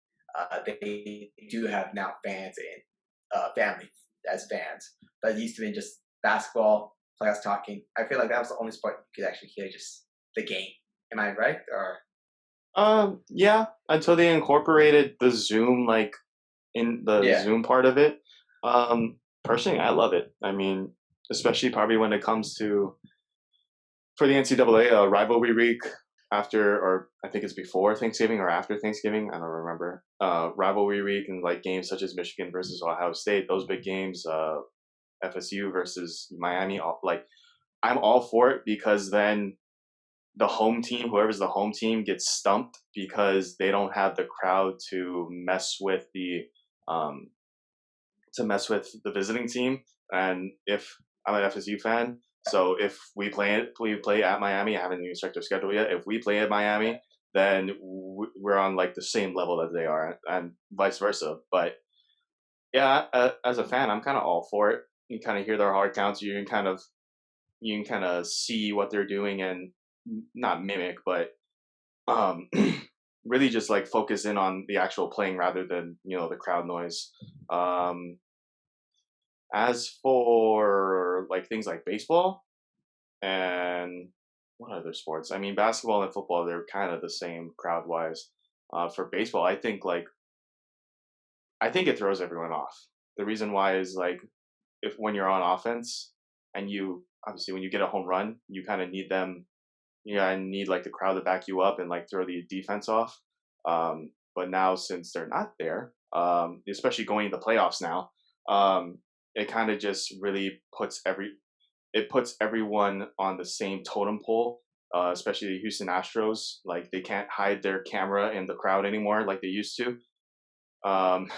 They do have now fans and family as fans, but it used to be just basketball players talking. I feel like that was the only sport you could actually hear just the game. Am I right? Or Yeah, until they incorporated the Zoom, like in the Yeah. Zoom part of it. Personally, I love it. I mean, especially probably when it comes to for the NCAA rivalry week after, or I think it's before Thanksgiving or after Thanksgiving. I don't remember. Rivalry week and like games such as Michigan versus Ohio State, those big games, FSU versus Miami. Like, I'm all for it because then the home team, whoever's the home team, gets stumped because they don't have the crowd to mess with the visiting team. And if I'm an FSU fan, so if we play at Miami. I haven't even checked their schedule yet. If we play at Miami, then we're on like the same level as they are, and vice versa. But yeah, as a fan, I'm kind of all for it. You kind of hear their hard counts. You can kind of see what they're doing and not mimic, but really just like focus in on the actual playing rather than the crowd noise. As for like things like baseball and what other sports? I mean, basketball and football, they're kind of the same crowd wise. For baseball, I think it throws everyone off. The reason why is like if when you're on offense and you obviously when you get a home run, you kind of need them. I need like the crowd to back you up and like throw the defense off. But now since they're not there, especially going into the playoffs now, it kind of just really puts everyone on the same totem pole. Especially the Houston Astros, like they can't hide their camera in the crowd anymore like they used to. that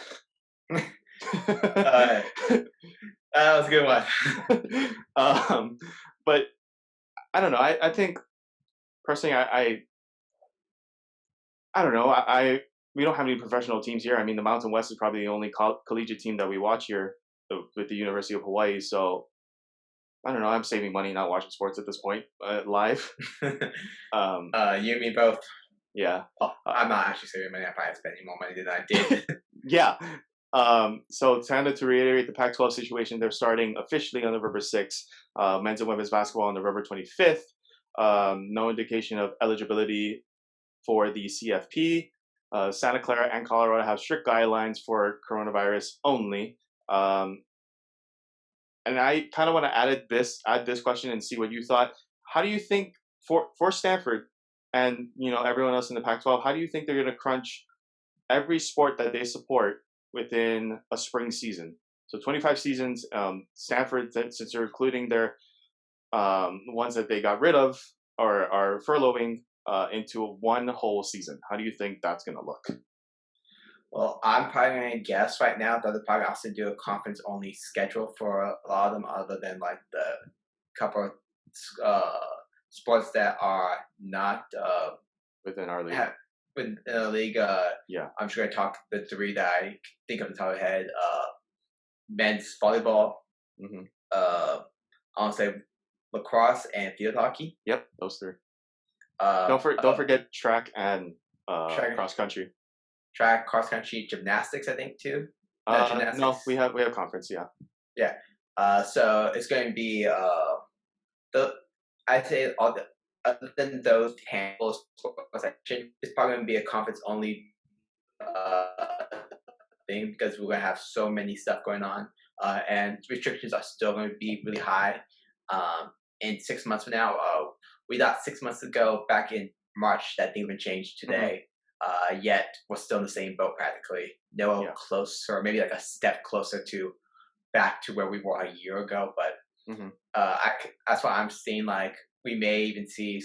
was a good one. But I don't know. I think personally, I don't know. We don't have any professional teams here. I mean, the Mountain West is probably the only collegiate team that we watch here with the University of Hawaii. So I don't know. I'm saving money not watching sports at this point live. You and me both. Yeah. I'm not actually saving money. I'm probably spending more money than I did. Yeah. So to reiterate the Pac-12 situation, they're starting officially on November 6th. Men's and women's basketball on November 25th. No indication of eligibility for the CFP. Santa Clara and Colorado have strict guidelines for coronavirus only. And I kind of want to add this question and see what you thought. How do you think for Stanford and everyone else in the Pac-12, how do you think they're going to crunch every sport that they support within a spring season? So 25 seasons. Stanford, since they're including their ones that they got rid of or are furloughing into one whole season. How do you think that's going to look? Well, I'm probably going to guess right now that they'll probably also do a conference-only schedule for a lot of them other than like the couple of sports that are not within our league. Within the league. Yeah. I'm just going to talk the three that I think of the top of the head. Men's volleyball. Mm-hmm. I want to say lacrosse and field hockey. Yep, those three. Don't forget track and cross country. Track, cross country, gymnastics, I think too. No, we have conference. Yeah. Yeah. So it's going to be I'd say all the other than those handfuls, it's probably going to be a conference only thing because we're going to have so many stuff going on, and restrictions are still going to be really high. In 6 months from now, we thought 6 months ago, back in March, that thing would change today. Yet we're still in the same boat practically. No closer, maybe like a step closer to back to where we were a year ago. But that's why I'm seeing like we may even see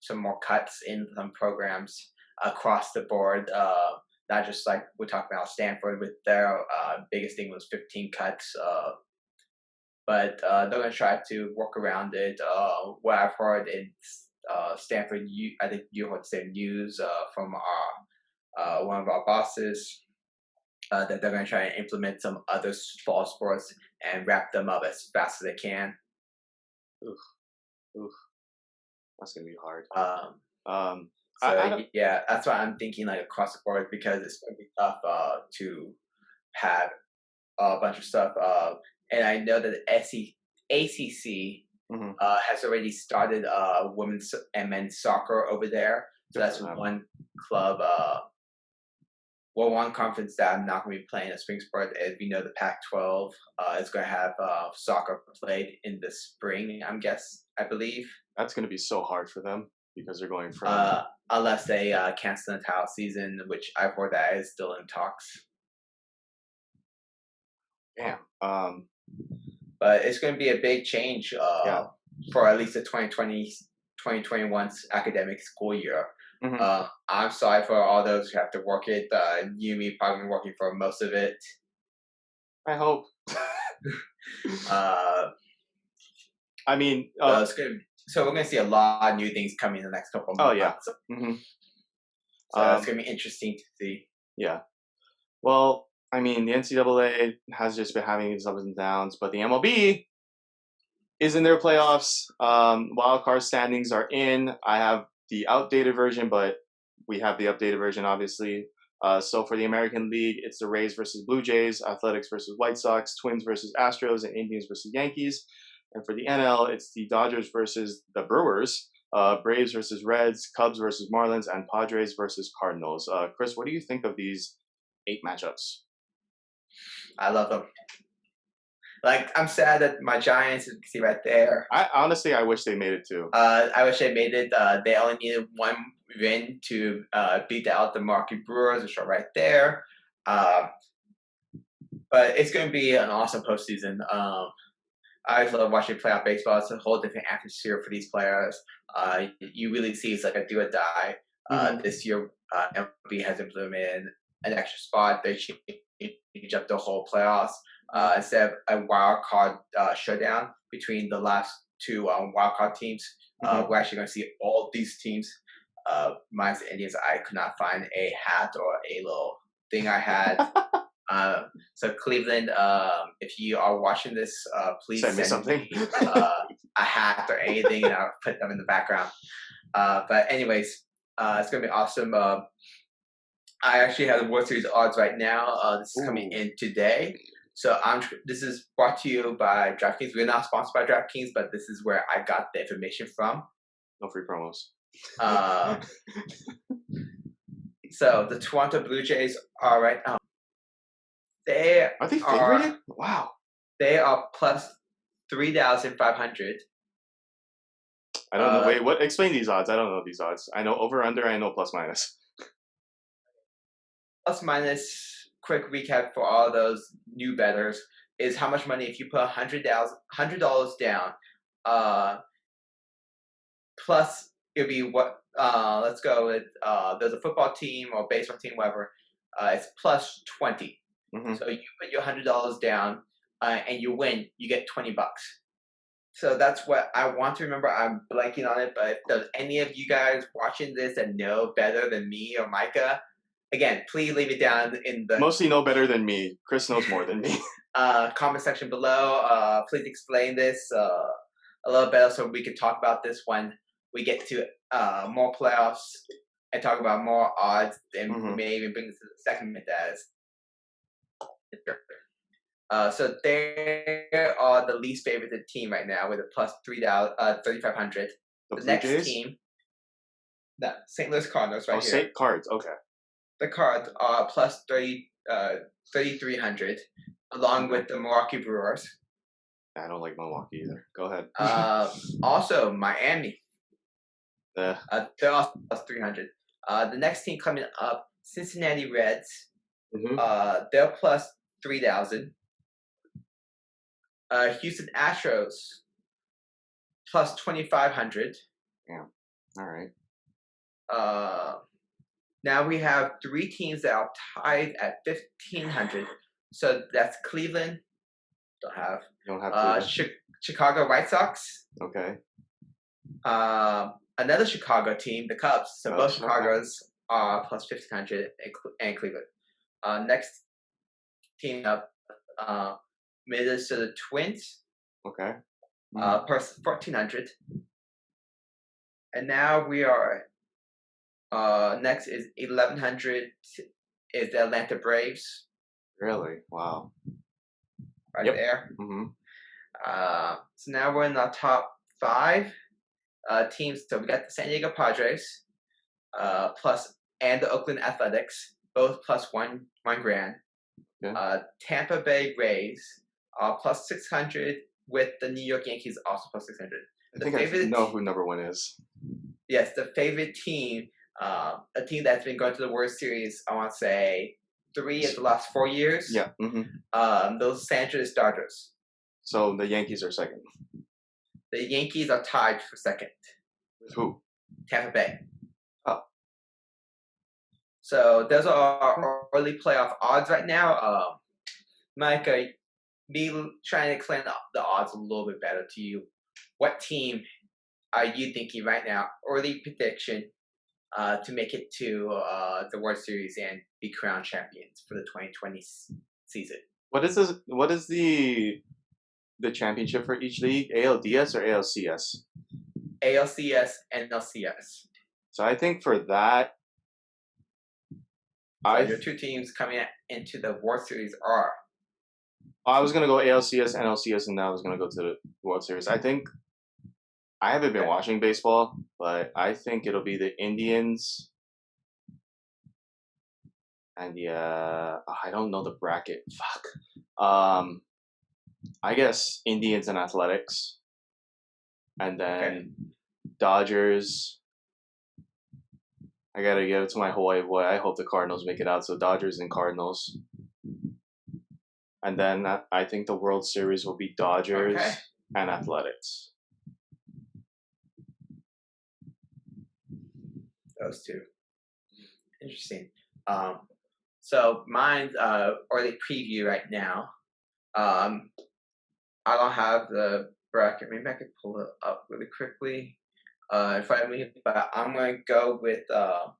some more cuts in some programs across the board. Not just like we're talking about Stanford with their biggest thing was 15 cuts. But they're going to try to work around it. What I've heard in Stanford, I think you heard the same news from our one of our bosses that they're going to try and implement some other fall sports and wrap them up as fast as they can. Oof. That's going to be hard. Yeah, that's why I'm thinking like across the board because it's going to be tough to have a bunch of stuff. And I know that the ACC has already started women's and men's soccer over there. So that's one club. One conference that I'm not going to be playing a spring sport. As we know, the Pac-12 is going to have soccer played in the spring. I believe that's going to be so hard for them because they're going from unless they cancel the entire season, which I've heard that is still in talks. Damn. But it's going to be a big change for at least the 2020-2021 academic school year. I'm sorry for all those who have to work it. You and me probably working for most of it. I hope. I mean, so we're going to see a lot of new things coming in the next couple of months. Oh yeah. So it's going to be interesting to see. Yeah. Well, I mean, the NCAA has just been having its ups and downs, but the MLB is in their playoffs. Wild card standings are in. I have the outdated version, but we have the updated version, obviously. So for the American League, it's the Rays versus Blue Jays, Athletics versus White Sox, Twins versus Astros, and Indians versus Yankees. And for the NL, it's the Dodgers versus the Brewers, Braves versus Reds, Cubs versus Marlins, and Padres versus Cardinals. Kris, what do you think of these 8 matchups? I love them. Like, I'm sad that my Giants, you can see right there. I wish they made it too. I wish they made it. They only needed one win to beat out the Milwaukee Brewers, which are right there. But it's going to be an awesome postseason. I love watching playoff baseball. It's a whole different atmosphere for these players. You really see it's like a do or die. This year, MLB has implemented an extra spot. They change up the whole playoffs. Instead of a wild card showdown between the last 2 wild card teams, we're actually going to see all these teams. Minus the Indians, I could not find a hat or a little thing I had. So Cleveland, if you are watching this, please send me something, a hat or anything, and I'll put them in the background. But anyways, it's going to be awesome. I actually have the World Series odds right now. This is coming in today. So this is brought to you by DraftKings. We're not sponsored by DraftKings, but this is where I got the information from. No free promos. So the Toronto Blue Jays are right now. Are they favored? Wow. They are plus 3,500. I don't know. Wait, what? Explain these odds. I don't know these odds. I know over under. I know plus minus. Plus minus. Quick recap for all those new bettors is how much money if you put $100 down. Plus it'll be what? Let's go with there's a football team or baseball team, whatever. It's plus 20. So you put your $100 down and you win, you get $20. So that's what I want to remember. I'm blanking on it, but if there's any of you guys watching this that know better than me or Micah, again, please leave it down in the... Mostly know better than me. Kris knows more than me. Comment section below. Please explain this a little better so we can talk about this when we get to more playoffs and talk about more odds and we may even bring this to the segment as... So they are the least favored team right now with a plus 3,500. The The Blue next Jays? team, the St. Louis Cardinals, right Oh, here. St. Cards. Okay. The Cards are plus 3,300, along Okay. with the Milwaukee Brewers. I don't like Milwaukee either. Go ahead. Also, Miami. Uh, They're also plus 300. The next team coming up, Cincinnati Reds. mhm. They're plus 3,000. Houston Astros plus 2,500. All right. Now we have 3 teams that are tied at 1,500. So that's Cleveland. Don't have. You don't have to. Chicago White Sox. Okay. Another Chicago team, the Cubs. So both Cubs, okay. Chicagos are plus 1,500 and Cleveland. Next team up, Minnesota Twins. Okay. Plus 1,400. And now we are. Next is 1,100. Is the Atlanta Braves. Really? Wow. Right Yep. there. Mm-hmm. So now we're in the top 5 teams. So we got the San Diego Padres, and the Oakland Athletics, both plus one grand. Yeah. Tampa Bay Rays, plus 600, with the New York Yankees also plus 600. I think I know who number 1 is. Yes, the favorite team, a team that's been going to the World Series, I want to say 3 of the last 4 years. Yeah. Mm-hmm. Those San Angeles Dodgers. So the Yankees are second. The Yankees are tied for second. With who? Tampa Bay. Oh. So those are our early playoff odds right now. Micah, me trying to explain the odds a little bit better to you. What team are you thinking right now? Early prediction to make it to the World Series and be crowned champions for the 2020 season. What is this? What is the championship for each league? ALDS or ALCS? ALCS and LCS. So I think for that, your 2 teams coming into the World Series are. I was gonna go ALCS, NLCS, and now I was gonna go to the World Series. I think I haven't been watching baseball, but I think it'll be the Indians. And I don't know the bracket. Fuck. I guess Indians and Athletics, and then Dodgers. I gotta give it to my Hawaii boy. I hope the Cardinals make it out. So Dodgers and Cardinals, and then I think the World Series will be Dodgers and Athletics. Those 2. Interesting. So mine's early preview right now. I don't have the bracket. Maybe I could pull it up really quickly in front of me. But I'm going to go with the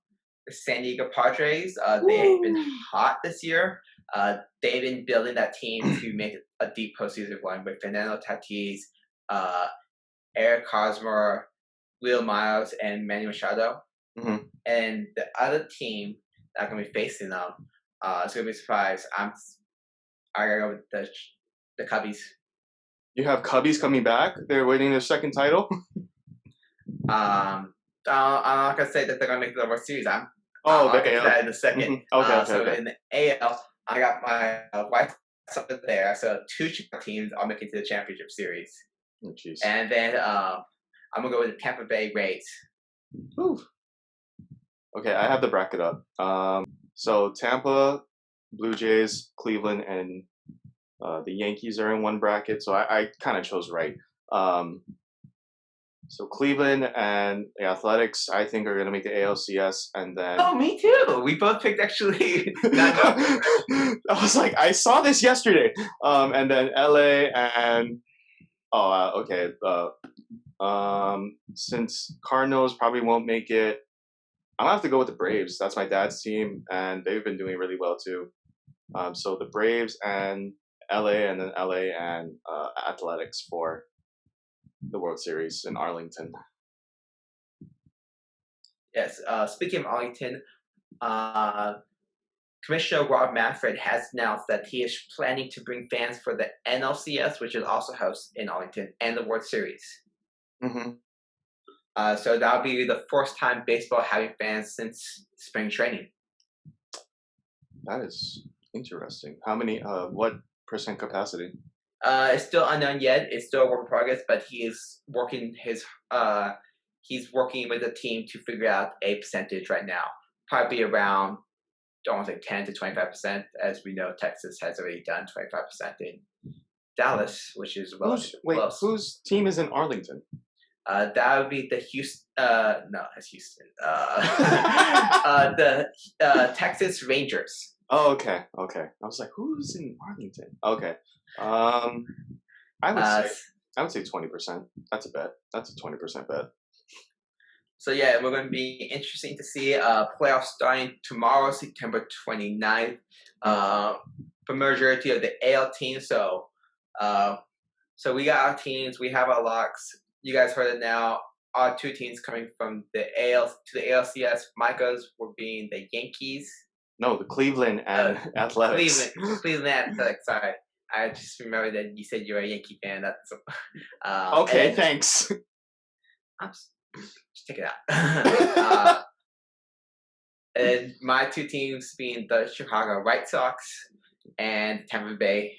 San Diego Padres. They've been hot this year. They've been building that team to make a deep postseason run with Fernando Tatis, Eric Hosmer, Will Miles, and Manny Machado. Mm-hmm. And the other team that I'm going to be facing them, it's going to be a surprise. I gotta go with the Cubbies. You have Cubbies coming back? They're winning their second title? I'm not going to say that they're going to make the World Series. I'll get to that in a second. Mm-hmm. Okay. In the AL, I got my wife there. So 2 teams are making it to the championship series. Oh, jeez. And then I'm going to go with the Tampa Bay Rays. Ooh. Okay, I have the bracket up. So Tampa, Blue Jays, Cleveland, and the Yankees are in one bracket. So I kind of chose right. So Cleveland and the Athletics, I think, are going to make the ALCS, and then. Oh, me too. We both picked actually. I was like, I saw this yesterday. And then LA and. Okay. Since Cardinals probably won't make it, I'm gonna have to go with the Braves. That's my dad's team, and they've been doing really well too. So the Braves and LA, and then LA and Athletics for the World Series in Arlington. Yes. Speaking of Arlington, Commissioner Rob Manfred has announced that he is planning to bring fans for the NLCS, which is also hosts in Arlington, and the World Series. Mm-hmm. So that'll be the first time baseball having fans since spring training. That is interesting. How many? What percent capacity? It's still unknown yet. It's still a work in progress, but he is working he's working with the team to figure out a percentage right now. Probably around, don't want to say 10 to 25%. As we know, Texas has already done 25% in Dallas, which is close. Whose team is in Arlington? That would be the Houston. No, that's Houston. The Texas Rangers. Oh, okay. I was like, who's in Arlington? Okay. I would say 20%. That's a bet. That's a 20% bet. So yeah, we're going to be interesting to see playoffs starting tomorrow, September 29th. For majority of the AL teams. So we got our teams. We have our locks. You guys heard it now. Our two teams coming from the AL to the ALCS. Micah's were being the Yankees. No, the Cleveland and Athletics. Cleveland Athletics. Sorry, I just remember that you said you're a Yankee fan. That's okay. Thanks. Just take it out. And my two teams being the Chicago White Sox and Tampa Bay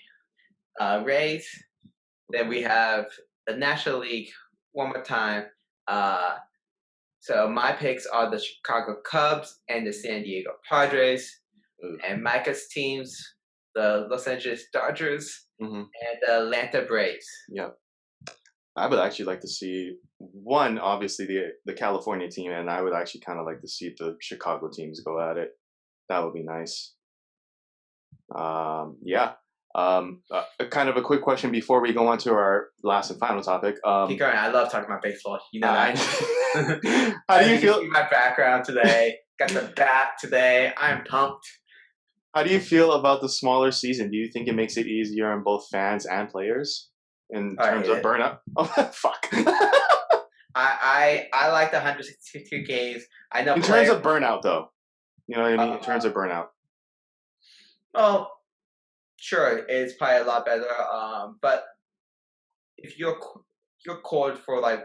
Rays. Then we have the National League one more time. So my picks are the Chicago Cubs and the San Diego Padres. And Micah's teams, the Los Angeles Dodgers and the Atlanta Braves. Yep. I would actually like to see one, obviously the California team, and I would actually kind of like to see the Chicago teams go at it. That would be nice. Yeah. Kind of a quick question before we go on to our last and final topic. Keep going. I love talking about baseball. You know that. How do you feel? My background today. Got the bat today. I'm pumped. How do you feel about the smaller season? Do you think it makes it easier on both fans and players in terms of burnout? Oh, fuck. I like the 162 games. I know. In terms of burnout, though, you know what I mean. In terms of burnout. Well, sure, it's probably a lot better. But if you're called for like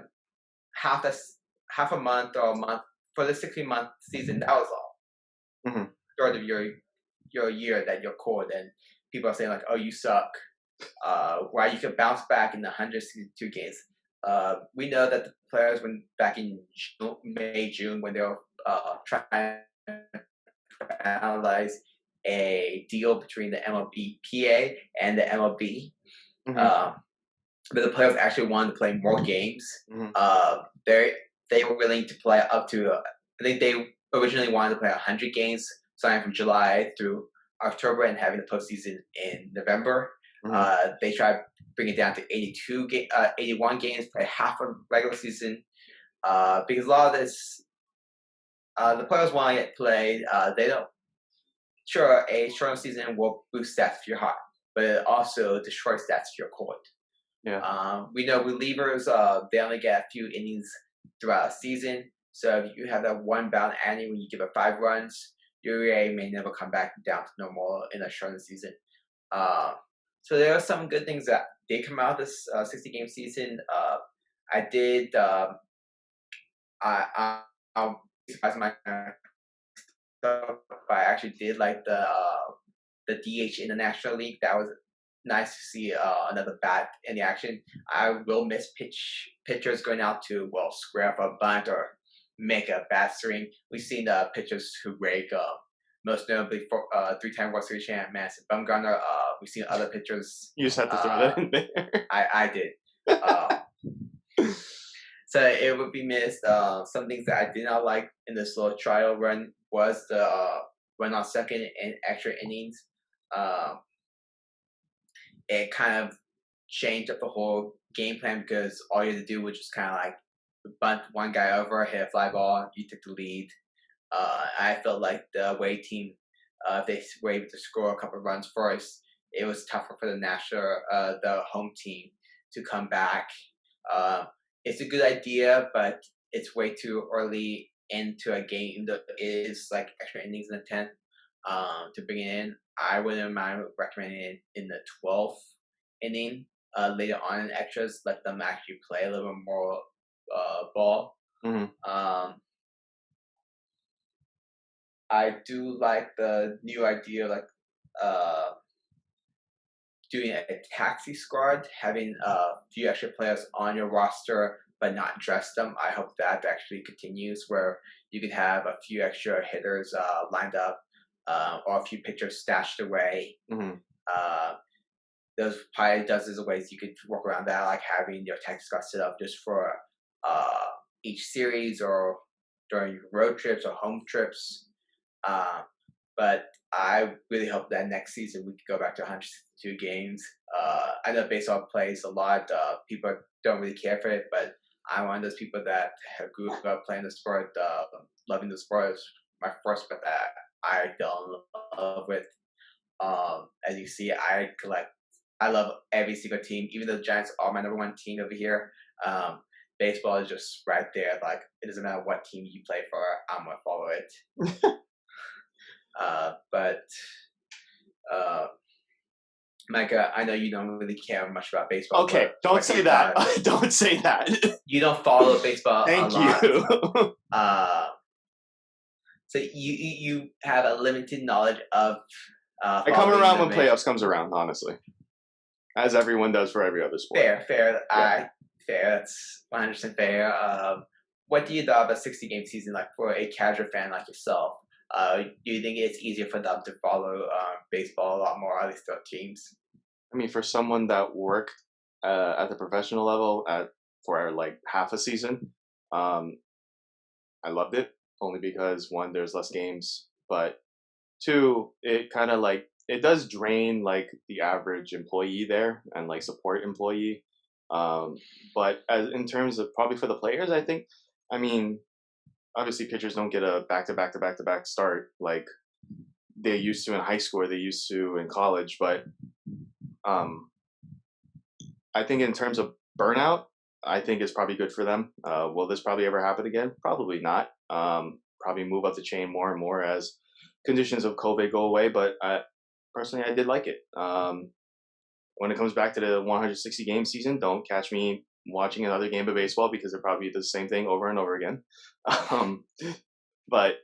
half a month or a month for the 60-month season, that was all. Short of your year that you're called, and people are saying like, "Oh, you suck." While you could bounce back in the 162 games. We know that the players went back in May, June when they were trying to analyze a deal between the MLBPA and the MLB. But the players actually wanted to play more games. They were willing to play up to, I think they originally wanted to play 100 games, starting from July through October and having the postseason in November. They tried bringing it down to 81 games, play half a regular season, because a lot of this, the players want to get played. They don't. Sure, a shorter season will boost stats if you're hot, but it also destroys stats if you're cold. Yeah. We know relievers, they only get a few innings throughout a season. So if you have that one bound inning when you give up 5 runs, your ERA may never come back down to normal in a shorter season. So there are some good things that did come out of this 60-game season. I'll surprise myself. I actually did like the DH in the National League. That was nice to see another bat in the action. I will miss pitchers going out to square up a bunt or make a bat swing. We've seen the pitchers who break, most notably for 3-time World Series champ Madison Bumgarner. We've seen other pitchers. You just had to throw that in there. I did. So it would be missed. Some things that I did not like in this little trial run was the run on second and extra innings. It kind of changed up the whole game plan because all you had to do was just kind of like bunt one guy over, hit a fly ball, you took the lead. I felt like the away team, if they were able to score a couple of runs first, it was tougher for the home team to come back. It's a good idea, but it's way too early into a game that is like extra innings in the 10th. to bring it in. I wouldn't mind recommending it in the 12th inning. Later on in extras, let them actually play a little bit more ball. Mm-hmm. I do like the new idea, like doing a taxi squad, having a few extra players on your roster but not dress them. I hope that actually continues, where you could have a few extra hitters lined up, or a few pitchers stashed away. Mm-hmm. There's probably dozens of ways you could work around that, like having your taxi squad set up just for each series or during road trips or home trips. But I really hope that next season we could go back to 162 games. I know baseball plays a lot. People don't really care for it, but I'm one of those people that grew up playing the sport, loving the sport. It was my first sport that I fell in love with. As you see, I love every single team. Even though the Giants are my number one team over here, baseball is just right there. Like, it doesn't matter what team you play for, I'm gonna follow it. But Micah, I know you don't really care much about baseball. Okay, don't say that. Don't say that. You don't follow baseball Thank a lot. you. So you have a limited knowledge of. I come around when playoffs comes around, honestly, as everyone does for every other sport. Fair. Yeah. Fair. That's 100% fair. What do you think about a 60-game season, like for a casual fan like yourself? Do you think it's easier for them to follow baseball a lot more, at least their teams? I mean, for someone that worked at the professional level for like half a season, I loved it, only because one, there's less games, but two, it kind of like, it does drain like the average employee there and like support employee. But in terms of probably for the players, I mean, obviously pitchers don't get a back-to-back start like they used to in high school or they used to in college. But I think in terms of burnout, I think it's probably good for them. Will this probably ever happen again? Probably not. Probably move up the chain more and more as conditions of COVID go away. But personally, I did like it. When it comes back to the 160 game season, don't catch me watching another game of baseball because it probably does the same thing over and over again. But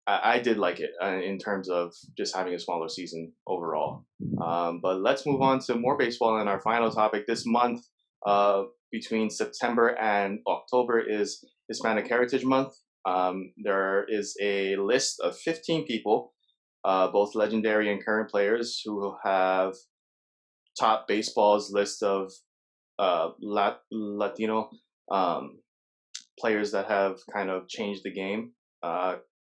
I did like it in terms of just having a smaller season overall. But let's move on to more baseball. And our final topic this month, between September and October, is Hispanic Heritage Month. There is a list of 15 people, both legendary and current players, who have top baseball's list of Latino players that have kind of changed the game.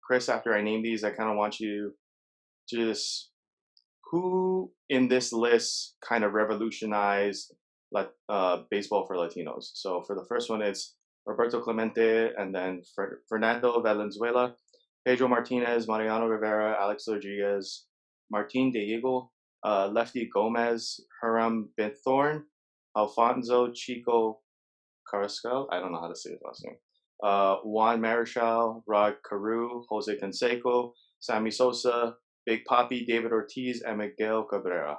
Kris, after I name these, I kind of want you to just, who in this list kind of revolutionized baseball for Latinos? So for the first one, it's Roberto Clemente, and then Fernando Valenzuela, Pedro Martinez, Mariano Rivera, Alex Rodriguez, Martin Diego, Lefty Gomez, Hiram Binthorn, Alfonso Chico Carrascal, I don't know how to say his last name, Juan Marichal, Rod Carew, Jose Canseco, Sammy Sosa, Big Papi, David Ortiz, and Miguel Cabrera.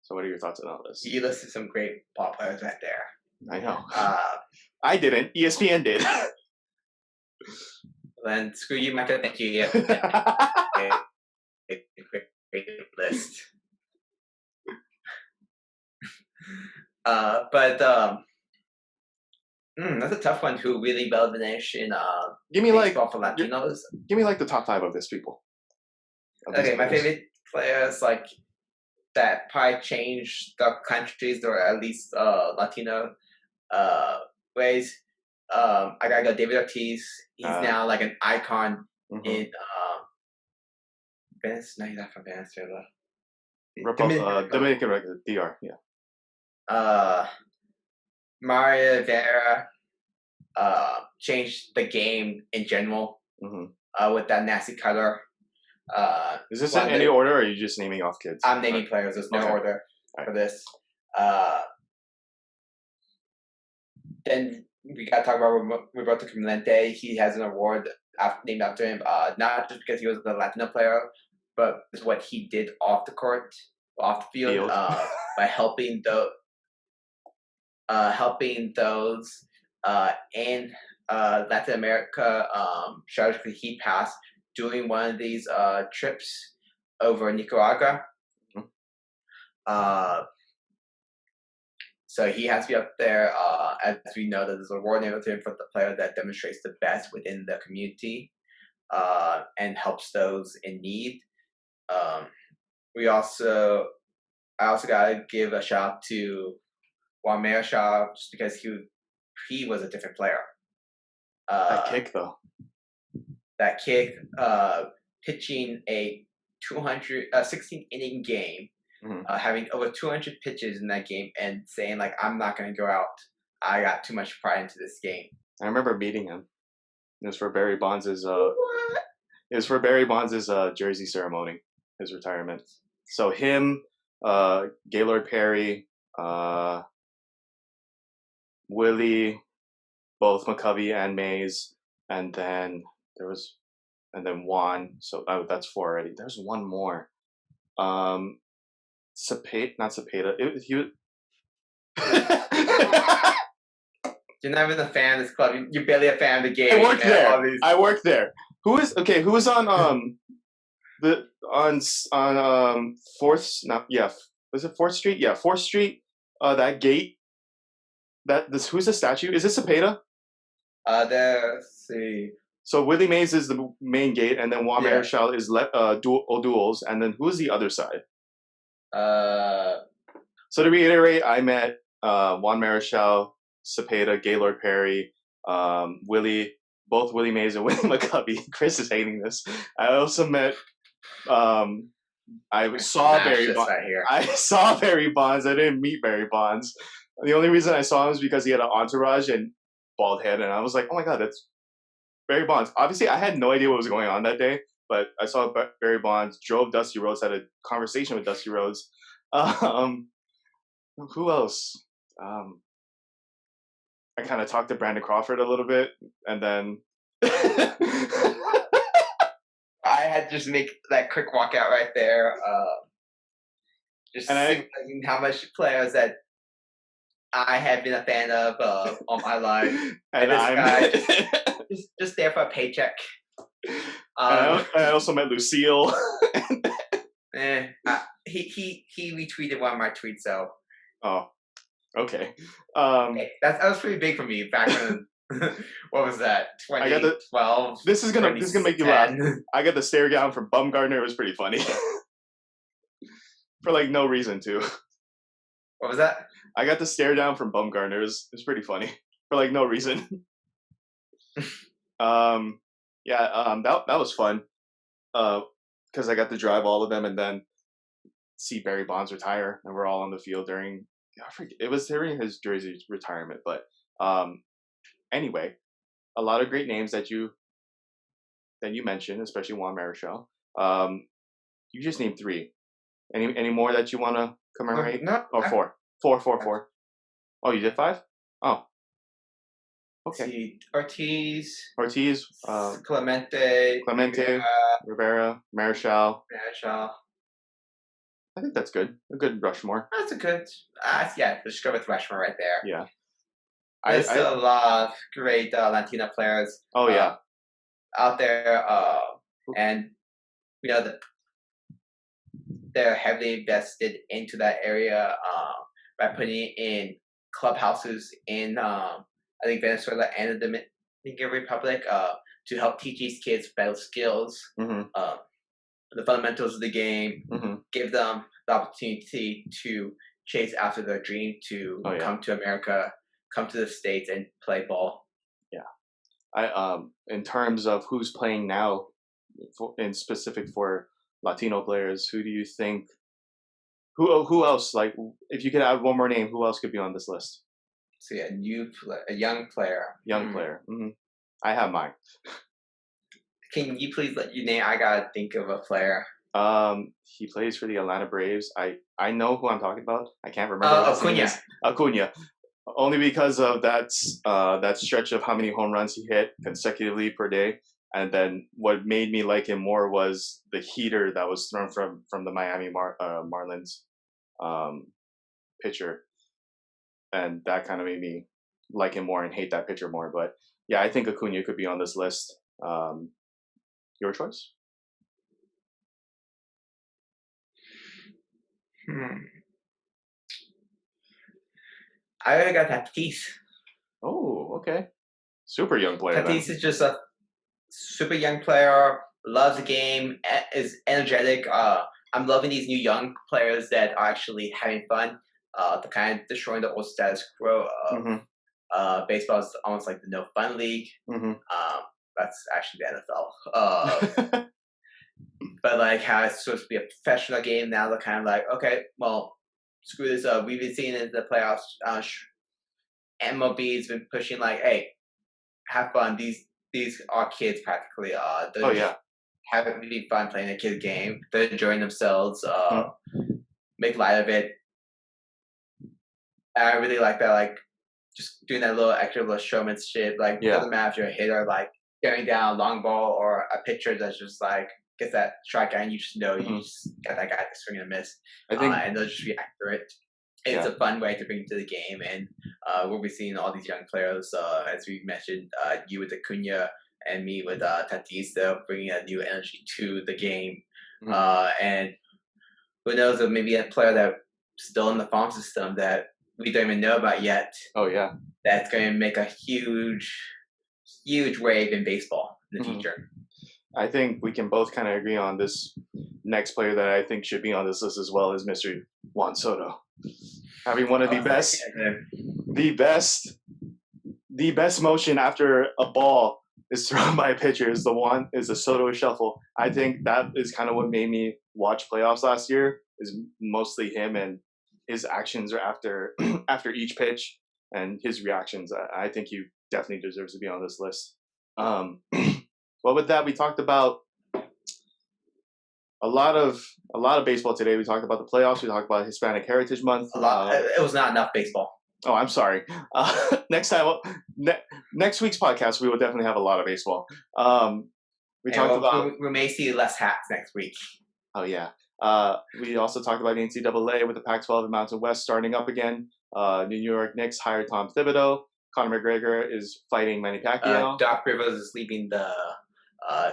So what are your thoughts on all this? You listed some great ball players right there. I know. I didn't. ESPN did. Then screw you, Micah. Thank you. Yeah. Great list. But that's a tough one to really finish in give me baseball for Latinos. Give me like the top 5 of these people. Okay, my favorite players like that probably changed the countries or at least Latino ways. I gotta go David Ortiz. He's now like an icon in Venice. No, he's not from Venezuela. Dominican Republic, DR, yeah. Mario Rivera changed the game in general with that nasty cutter. Is this in any order, or are you just naming off kids? I'm naming players. There's no order for this. Then we got to talk about Roberto Clemente. He has an award named after him. Not just because he was a Latino player, but it's what he did off the court, off the field, by helping those in Latin America. Strategically, he passed during one of these trips over Nicaragua. So he has to be up there. As we know, that there's a award named to him for the player that demonstrates the best within the community and helps those in need. I also gotta give a shout out to Juan Marichal just because he was a different player. That kick though. That kick, pitching a 16 inning game. Having over 200 pitches in that game and saying like, I'm not going to go out. I got too much pride into this game. I remember meeting him. It was for Barry Bonds' jersey ceremony, his retirement. So him, Gaylord Perry, Willie, both McCovey and Mays, and then Juan. So that's 4 already. There's one more. Not Cepeda. He was. You're not even a fan of this club. You're barely a fan of the game. I worked there. Who was on Fourth? Was it 4th Street? Yeah, 4th Street. That gate. Who's the statue? Is it Cepeda? Let's see. So Willie Mays is the main gate, and then Juan Marichal is O'Doul's, and then who's the other side? So to reiterate, I met Juan Marichal, Cepeda, Gaylord Perry, both Willie Mays and Willie McCovey. Kris is hating this. I also met. I saw Barry Bonds. I saw Barry Bonds. I didn't meet Barry Bonds. The only reason I saw him is because he had an entourage and bald head, and I was like, "Oh my god, that's Barry Bonds." Obviously, I had no idea what was going on that day. But I saw Barry Bonds, drove Dusty Rhodes, had a conversation with Dusty Rhodes. Who else? I kind of talked to Brandon Crawford a little bit, and then I had to just make that quick walkout right there. How much players that I have been a fan of all my life, and this guy just there for a paycheck. I also met Lucille. He retweeted one of my tweets, so. Oh, okay. That was pretty big for me back when. What was that? 2012. This is gonna make you laugh. I got the stare down from Bumgardner. It was pretty funny. For like no reason too. What was that? I got the stare down from Bumgardner. It was pretty funny for like no reason. That was fun. Because I got to drive all of them and then see Barry Bonds retire, and we're all on the field during. It was during his jersey retirement, but anyway, a lot of great names that you mentioned, especially Juan Marichal. You just named 3. Any more that you want to commemorate? No. Oh, 4. 4. Oh, you did 5? Oh. Okay. See, Ortiz, Clemente, Rivera, Marichal. I think that's good. A good Rushmore. That's a good. Let's go with Rushmore right there. Yeah. There's still a lot of great Latino players. Oh yeah. Out there, and you know that they're heavily invested into that area by putting it in clubhouses in I think Venezuela and the Dominican Republic to help teach these kids better skills, the fundamentals of the game, give them the opportunity to chase after their dream to come to America, come to the States and play ball. Yeah. In terms of who's playing now, in specific for Latino players, who do you think? Who else? Like, if you could add one more name, who else could be on this list? So a young player. Player. I have mine. Can you please let you name? I gotta think of a player. He plays for the Atlanta Braves. I know who I'm talking about. I can't remember. Acuna. Only because of that stretch of how many home runs he hit consecutively per day. And then what made me like him more was the heater that was thrown from the Miami Marlins pitcher, and that kind of made me like him more and hate that pitcher more. But yeah, I think Acuna could be on this list. Your choice? I already got Tatis. Oh, okay. Super young player. Tatis is just a super young player, loves the game, is energetic. I'm loving these new young players that are actually having fun. The kind of destroying the old status quo of baseball is almost like the no fun league. That's actually the NFL. But like how it's supposed to be a professional game now, they're kind of like, okay, well, screw this up. We've been seeing it in the playoffs. MLB's been pushing like, hey, have fun. These are kids practically. They're having really fun playing a kid game. They're enjoying themselves. Make light of it. I really like that. Like just doing that little extra little showmanship. Like doesn't matter if you're a hitter, like staring down a long ball, or a pitcher that's just like gets that strikeout, and you just know you just got that guy to swing and miss. I think, and they'll just react to it. It's a fun way to bring to the game, and we'll be seeing all these young players, as we mentioned, you with Acuna and me with Tatis, they're bringing a new energy to the game. And who knows, maybe a player that's still in the farm system that we don't even know about yet. Oh yeah, that's going to make a huge wave in baseball in the future. I think we can both kind of agree on this next player that I think should be on this list as well as Mr. Juan Soto. Having one of the best motion after a ball is thrown by a pitcher is the Soto shuffle. I think that is kind of what made me watch playoffs last year, is mostly him and his actions after each pitch and his reactions. I think he definitely deserves to be on this list. Well, with that, we talked about a lot of baseball today. We talked about the playoffs. We talked about Hispanic Heritage Month. It was not enough baseball. Oh, I'm sorry. Next week's podcast, we will definitely have a lot of baseball. We may see less hats next week. Oh yeah. We also talked about the NCAA with the Pac-12 and Mountain West starting up again. New York Knicks hired Tom Thibodeau. Connor McGregor is fighting Manny Pacquiao. Doc Rivers is leaving the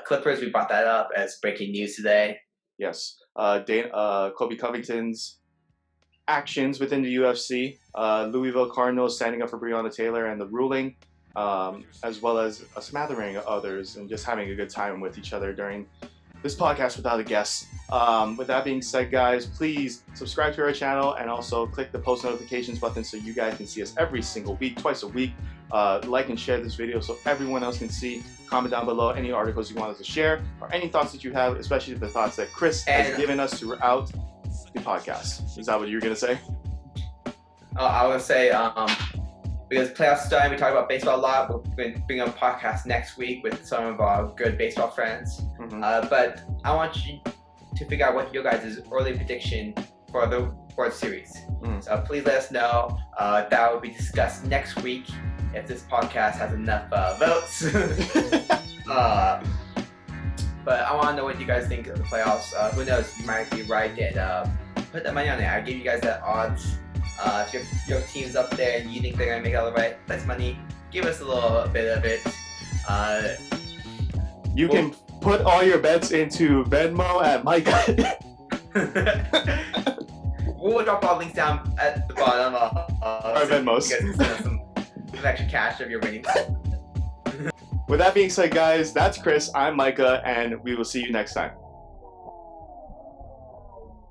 Clippers. We brought that up as breaking news today. Yes. Colby Covington's actions within the UFC. Louisville Cardinals standing up for Breonna Taylor and the ruling, as well as a smattering of others, and just having a good time with each other during this podcast without a guest. With that being said, guys, please subscribe to our channel and also click the post notifications button so you guys can see us every single week, twice a week. Like and share this video so everyone else can see. Comment down below any articles you want us to share or any thoughts that you have, especially the thoughts that Kris has given us throughout the podcast. Is that what you were going to say? I would say, because playoffs starting, we talk about baseball a lot. We're going to bring up a podcast next week with some of our good baseball friends. But I want you to figure out what your guys' early prediction for the World Series. So please let us know. That will be discussed next week if this podcast has enough votes. But I want to know what you guys think of the playoffs. Who knows? You might be right and put that money on it. I'll give you guys that odds. If your team's up there and you think they're going to make all the right less money, give us a little bit of it. You can put all your bets into Venmo at Micah. We'll drop all links down at the bottom. Our Venmos. You guys can send us some extra cash if you're winning. With that being said, guys, that's Kris. I'm Micah, and we will see you next time.